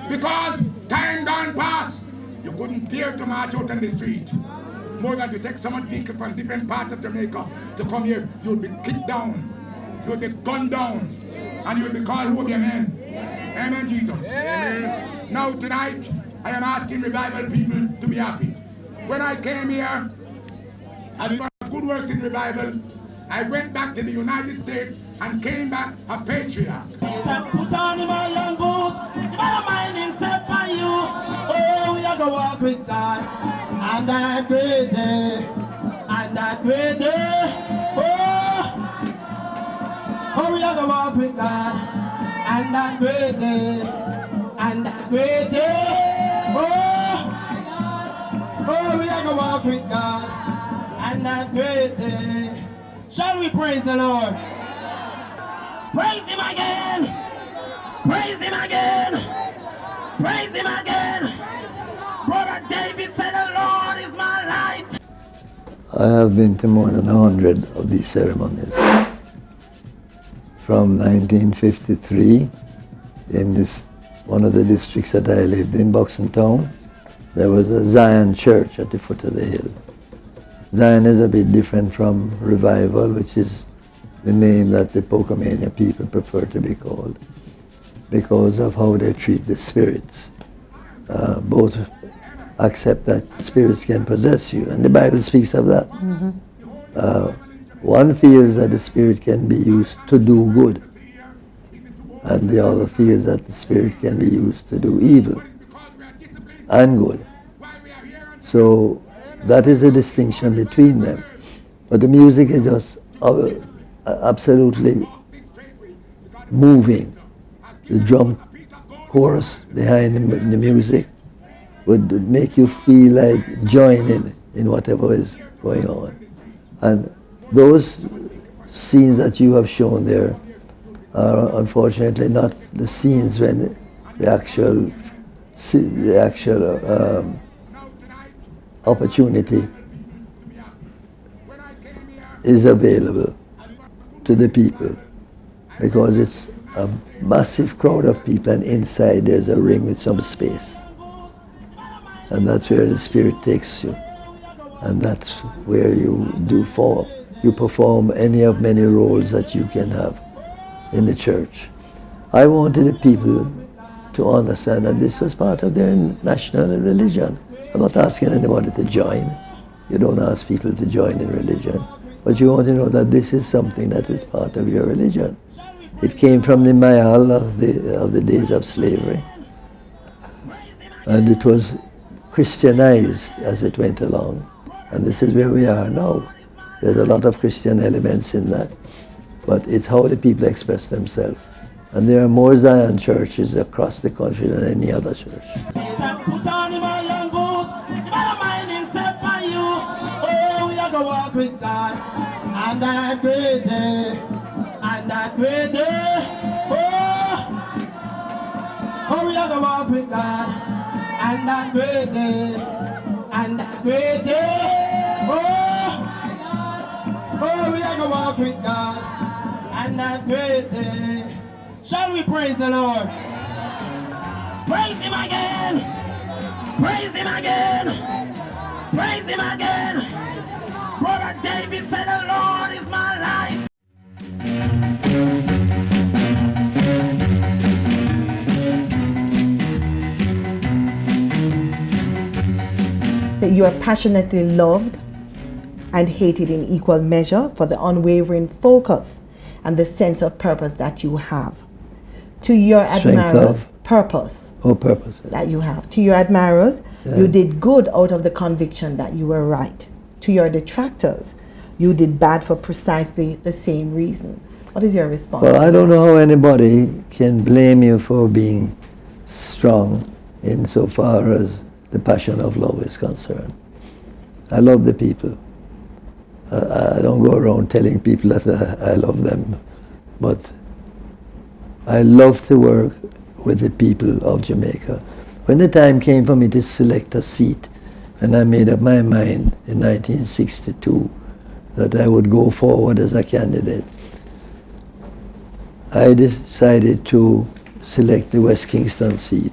Because time gone past, you couldn't dare to march out on the street. More than to take someone vehicle from different parts of Jamaica to come here, you would be kicked down, you would be gunned down, and you would be called who would be a man. Amen, Jesus. Amen. Now tonight, I am asking revival people to be happy. When I came here, I did good works in revival. I went back to the United States and came back a patriot. Put on my young boot, you better mind him step by you. Oh, we are going to walk with God. And that great day, and that great day. Oh, we are going to walk with God. And that great day, and that great day. Oh, we are going to walk with God. And that great day. Shall we praise the Lord? Praise Him again! Praise Him again! Praise Him again! Brother David said, the Lord is my light. I have been to more than 100 of these ceremonies. From 1953, in this one of the districts that I lived in, Boxing Town, there was a Zion church at the foot of the hill. Zion is a bit different from revival, which is the name that the Pocomania people prefer to be called, because of how they treat the spirits. Both accept that spirits can possess you, and the Bible speaks of that. One feels that the spirit can be used to do good, and the other feels that the spirit can be used to do evil and good. So that is the distinction between them. But the music is just absolutely moving. The drum chorus behind the music would make you feel like joining in whatever is going on. And those scenes that you have shown there are unfortunately not the scenes when the actual opportunity is available to the people, because it's a massive crowd of people, and inside there's a ring with some space, and that's where the Spirit takes you, and that's where you perform any of many roles that you can have in the church. I wanted the people to understand that this was part of their national religion. I'm not asking anybody to join. You don't ask people to join in religion. But you want to know that this is something that is part of your religion. It came from the Mayal of the days of slavery. And it was Christianized as it went along. And this is where we are now. There's a lot of Christian elements in that. But it's how the people express themselves. And there are more Zion churches across the country than any other church. Walk with God, and that great day, and that great day. Oh, we are going to walk with God, and that great day, and that great day. Oh, we are going to walk with God, and that great day. Shall we praise the Lord? Praise Him again! Praise Him again! Praise Him again! Brother David said, the Lord is my light. You are passionately loved and hated in equal measure for the unwavering focus and the sense of purpose that you have. To your admirers, purpose. Oh, purpose. That you have. To your admirers, you did good out of the conviction that you were right. To your detractors, you did bad for precisely the same reason. What is your response? Well, I don't know how anybody can blame you for being strong insofar as the passion of love is concerned. I love the people. I don't go around telling people that I love them, but I love to work with the people of Jamaica. When the time came for me to select a seat and I made up my mind in 1962 that I would go forward as a candidate, I decided to select the West Kingston seat,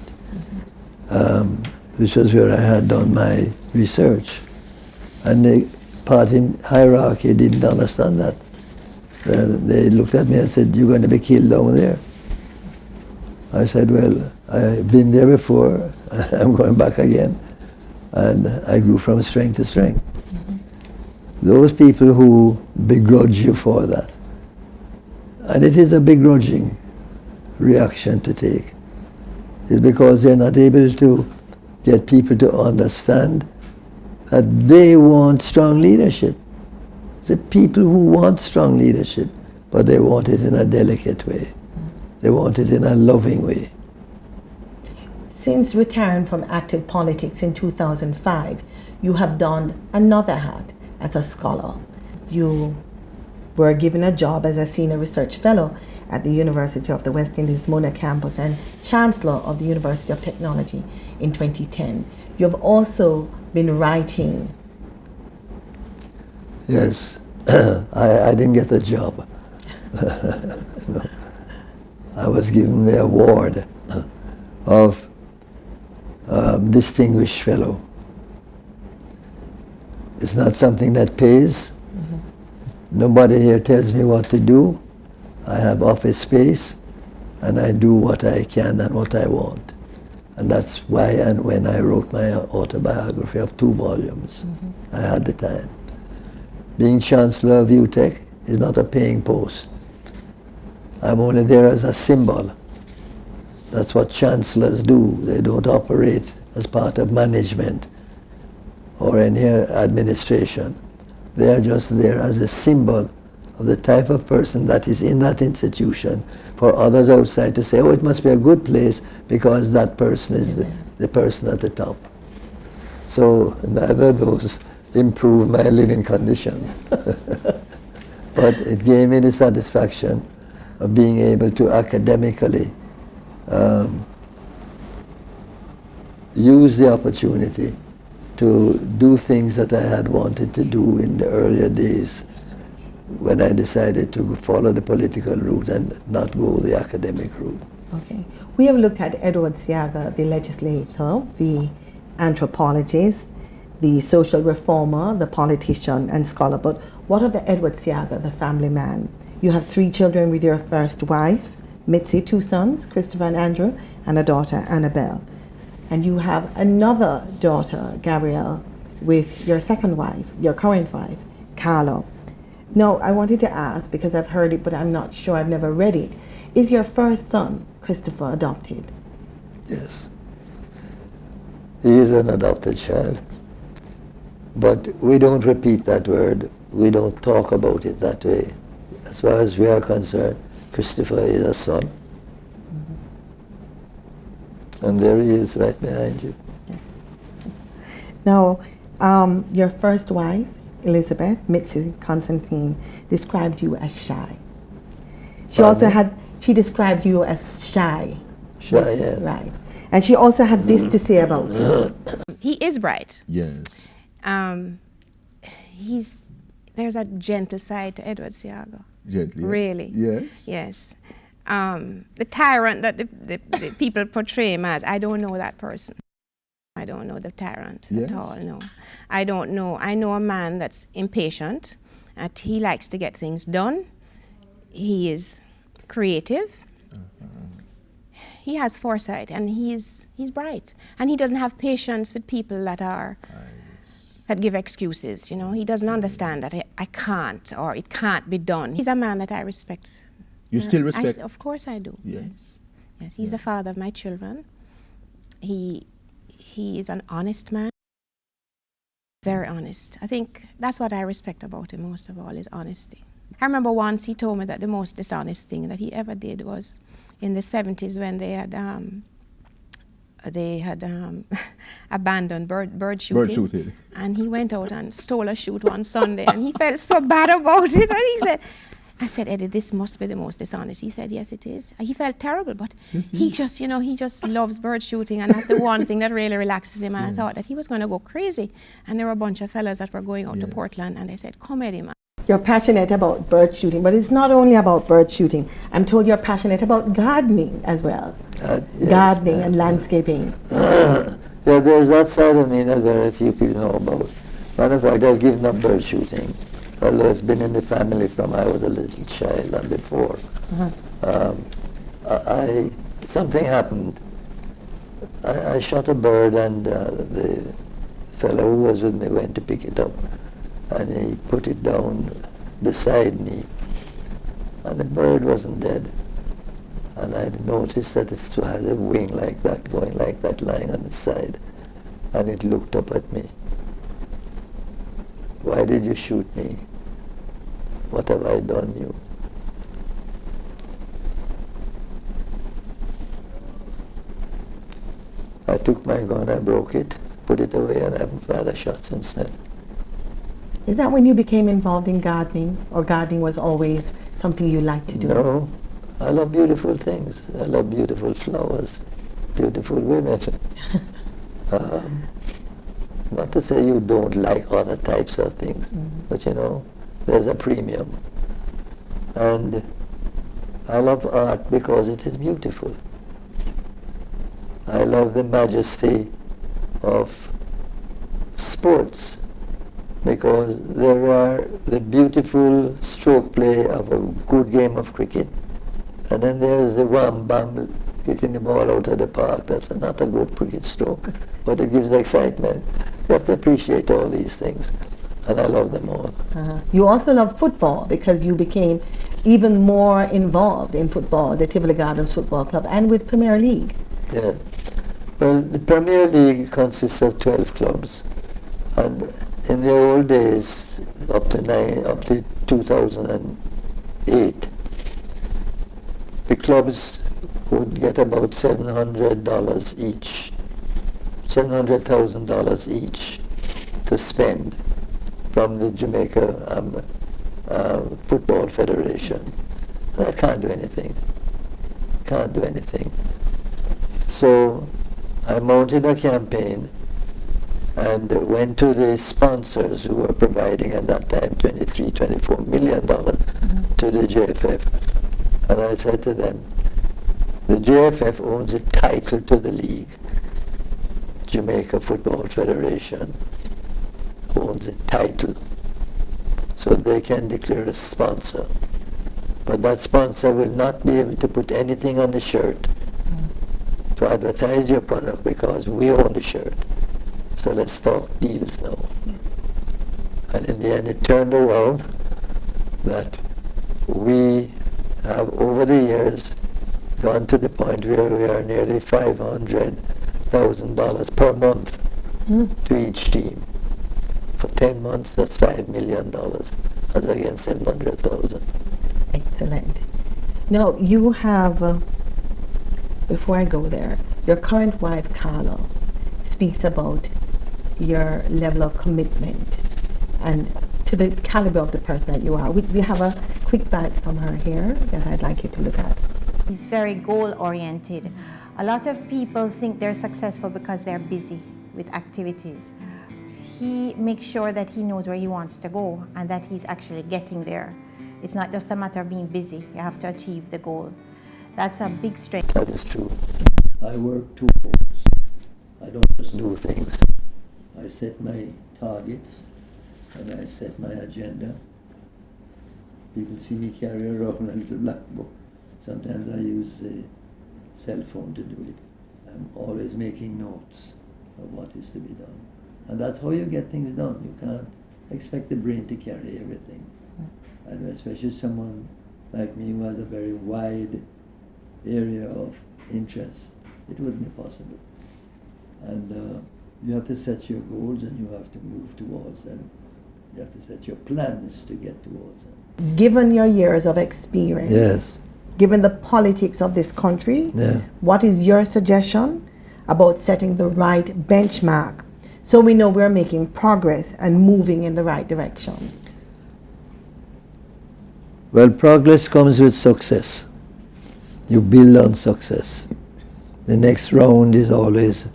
which was where I had done my research. And the party hierarchy didn't understand that. They looked at me and said, "You're going to be killed down there." I said, "Well, I've been there before, I'm going back again." And I grew from strength to strength. Those people who begrudge you for that, and it is a begrudging reaction to take, is because they're not able to get people to understand that they want strong leadership. The people who want strong leadership, but they want it in a delicate way. They want it in a loving way. Since retiring from active politics in 2005, you have donned another hat as a scholar. You were given a job as a senior research fellow at the University of the West Indies Mona campus and Chancellor of the University of Technology in 2010. You have also been writing. Yes, I didn't get the job. No. I was given the award of Distinguished Fellow. It's not something that pays. Nobody here tells me what to do. I have office space, and I do what I can and what I want. And that's why and when I wrote my autobiography of 2 volumes, I had the time. Being Chancellor of UTech is not a paying post. I'm only there as a symbol. That's what chancellors do. They don't operate as part of management or any administration. They are just there as a symbol of the type of person that is in that institution for others outside to say, oh, it must be a good place because that person is the person at the top. So neither of those improved my living conditions. But it gave me the satisfaction of being able to academically use the opportunity to do things that I had wanted to do in the earlier days when I decided to follow the political route and not go the academic route. Okay. We have looked at Edward Seaga, the legislator, the anthropologist, the social reformer, the politician and scholar, but what of the Edward Seaga, the family man? You have 3 children with your first wife, Mitzi, 2 sons, Christopher and Andrew, and a daughter, Annabelle. And you have another daughter, Gabrielle, with your second wife, your current wife, Carlo. Now, I wanted to ask, because I've heard it, but I'm not sure, I've never read it. Is your first son, Christopher, adopted? Yes. He is an adopted child. But we don't repeat that word. We don't talk about it that way. As far as we are concerned, Christopher is a son. And there he is right behind you. Now, your first wife, Elizabeth, Mitzi Constantine, described you as shy. She described you as shy. Shy, yes. Right. And she also had this to say about you. He is bright. Yes. There's a gentle side to Edward Seaga. Gently. Really. Yes. Yes. The tyrant that the people portray him as, I don't know that person. I don't know the tyrant at all, no. I don't know. I know a man that's impatient, that he likes to get things done. He is creative. He has foresight, and he's bright. And he doesn't have patience with people that give excuses, you know. He doesn't understand that I can't, or it can't be done. He's a man that I respect. You still respect? Of course I do. Yes. Yes, he's the father of my children. He is an honest man. Very honest. I think that's what I respect about him most of all, is honesty. I remember once he told me that the most dishonest thing that he ever did was in the 70s when they had abandoned bird shooting. Bird shooting. And he went out and stole a shoot one Sunday, and he felt so bad about it. And he said, I said, Eddie, this must be the most dishonest. He said, yes, it is. He felt terrible, but he just, you know, he just loves bird shooting, and that's the one thing that really relaxes him. And I thought that he was going to go crazy. And there were a bunch of fellas that were going out to Portland, and they said, come, Eddie, man. You're passionate about bird shooting, but it's not only about bird shooting. I'm told you're passionate about gardening as well. Yes, gardening and landscaping. Yeah, there's that side of me that very few people know about. Matter of fact, I've given up bird shooting, although it's been in the family from I was a little child and before. Something happened. I shot a bird, and the fellow who was with me went to pick it up, and he put it down beside me, and the bird wasn't dead. And I noticed that it still had a wing like that, going like that, lying on its side, and it looked up at me. Why did you shoot me? What have I done you? I took my gun, I broke it, put it away, and I haven't fired a shot since then. Is that when you became involved in gardening, or gardening was always something you liked to do? No, I love beautiful things. I love beautiful flowers, beautiful women. Not to say you don't like other types of things, but you know, there's a premium. And I love art because it is beautiful. I love the majesty of sports because there are the beautiful stroke play of a good game of cricket, and then there's the wham-bam hitting the ball out of the park. That's not a good cricket stroke, but it gives excitement. You have to appreciate all these things, and I love them all. You also love football because you became even more involved in football, the Tivoli Gardens Football Club, and with Premier League. Yeah. Well, the Premier League consists of 12 clubs, and in the old days, up to 2008, the clubs would get about $700 each, $700,000 each to spend from the Jamaica Football Federation. And I can't do anything. Can't do anything. So I mounted a campaign and went to the sponsors who were providing at that time $24 million to the JFF. And I said to them, the JFF owns a title to the league. Jamaica Football Federation owns a title. So they can declare a sponsor. But that sponsor will not be able to put anything on the shirt to advertise your product because we own the shirt. So let's talk deals now. And in the end it turned around that we have over the years gone to the point where we are nearly $500,000 per month to each team. For 10 months, that's $5 million, as against 700,000. Excellent. Now, you have, before I go there, your current wife, Carla, speaks about your level of commitment and to the caliber of the person that you are. We have a quick bite from her here that I'd like you to look at. He's very goal-oriented. A lot of people think they're successful because they're busy with activities. He makes sure that he knows where he wants to go and that he's actually getting there. It's not just a matter of being busy. You have to achieve the goal. That's a big strength. That is true. I work towards. I don't just do things. I set my targets and I set my agenda. People see me carry around a little black book. Sometimes I use a cell phone to do it. I'm always making notes of what is to be done. And that's how you get things done. You can't expect the brain to carry everything. And especially someone like me who has a very wide area of interest, it wouldn't be possible. And you have to set your goals and you have to move towards them. You have to set your plans to get towards them. Given your years of experience, yes, given the politics of this country, yeah, what is your suggestion about setting the right benchmark so we know we're making progress and moving in the right direction? Well, progress comes with success. You build on success. The next round is always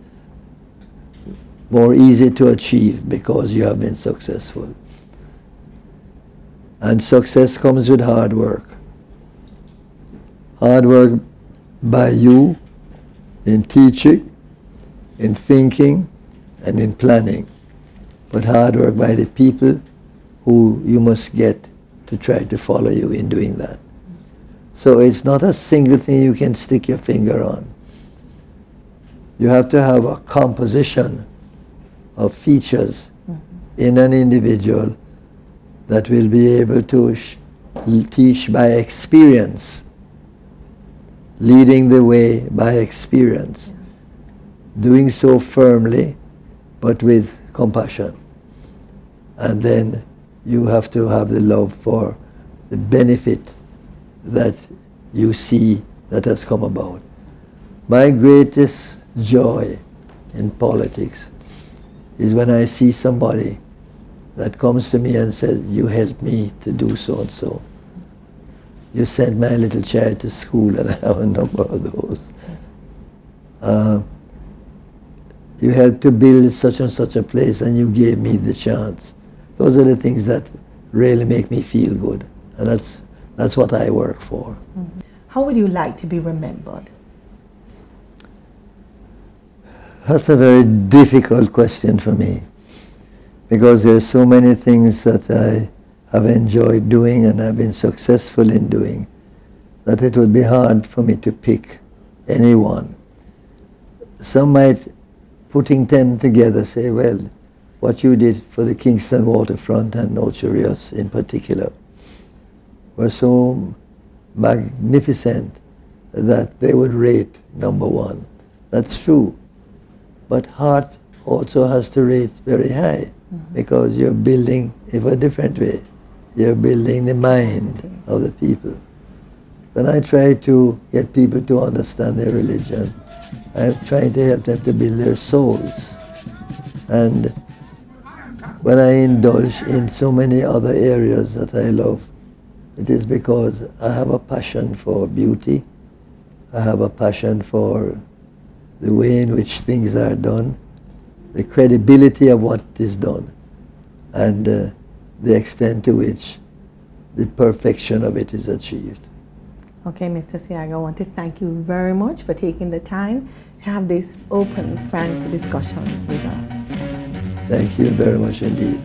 more easy to achieve because you have been successful. And success comes with hard work. Hard work by you in teaching, in thinking, and in planning. But hard work by the people who you must get to try to follow you in doing that. So it's not a single thing you can stick your finger on. You have to have a composition of features in an individual that will be able to teach by experience, leading the way by experience, doing so firmly but with compassion. And then you have to have the love for the benefit that you see that has come about. My greatest joy in politics is when I see somebody that comes to me and says, you helped me to do so and so. You sent my little child to school, and I have a number of those. You helped to build such and such a place, and you gave me the chance. Those are the things that really make me feel good, and that's what I work for. Mm-hmm. How would you like to be remembered? That's a very difficult question for me, because there are so many things that I have enjoyed doing and I've been successful in doing, that it would be hard for me to pick any one. Some might, putting them together, say, well, what you did for the Kingston waterfront and Noche Rios in particular were so magnificent that they would rate #1. That's true. But heart also has to rate very high, because you're building it a different way. You're building the mind of the people. When I try to get people to understand their religion, I'm trying to help them to build their souls. And when I indulge in so many other areas that I love, it is because I have a passion for beauty. I have a passion for the way in which things are done, the credibility of what is done, and the extent to which the perfection of it is achieved. Okay, Mr. Seaga, I want to thank you very much for taking the time to have this open, frank discussion with us. Thank you very much indeed.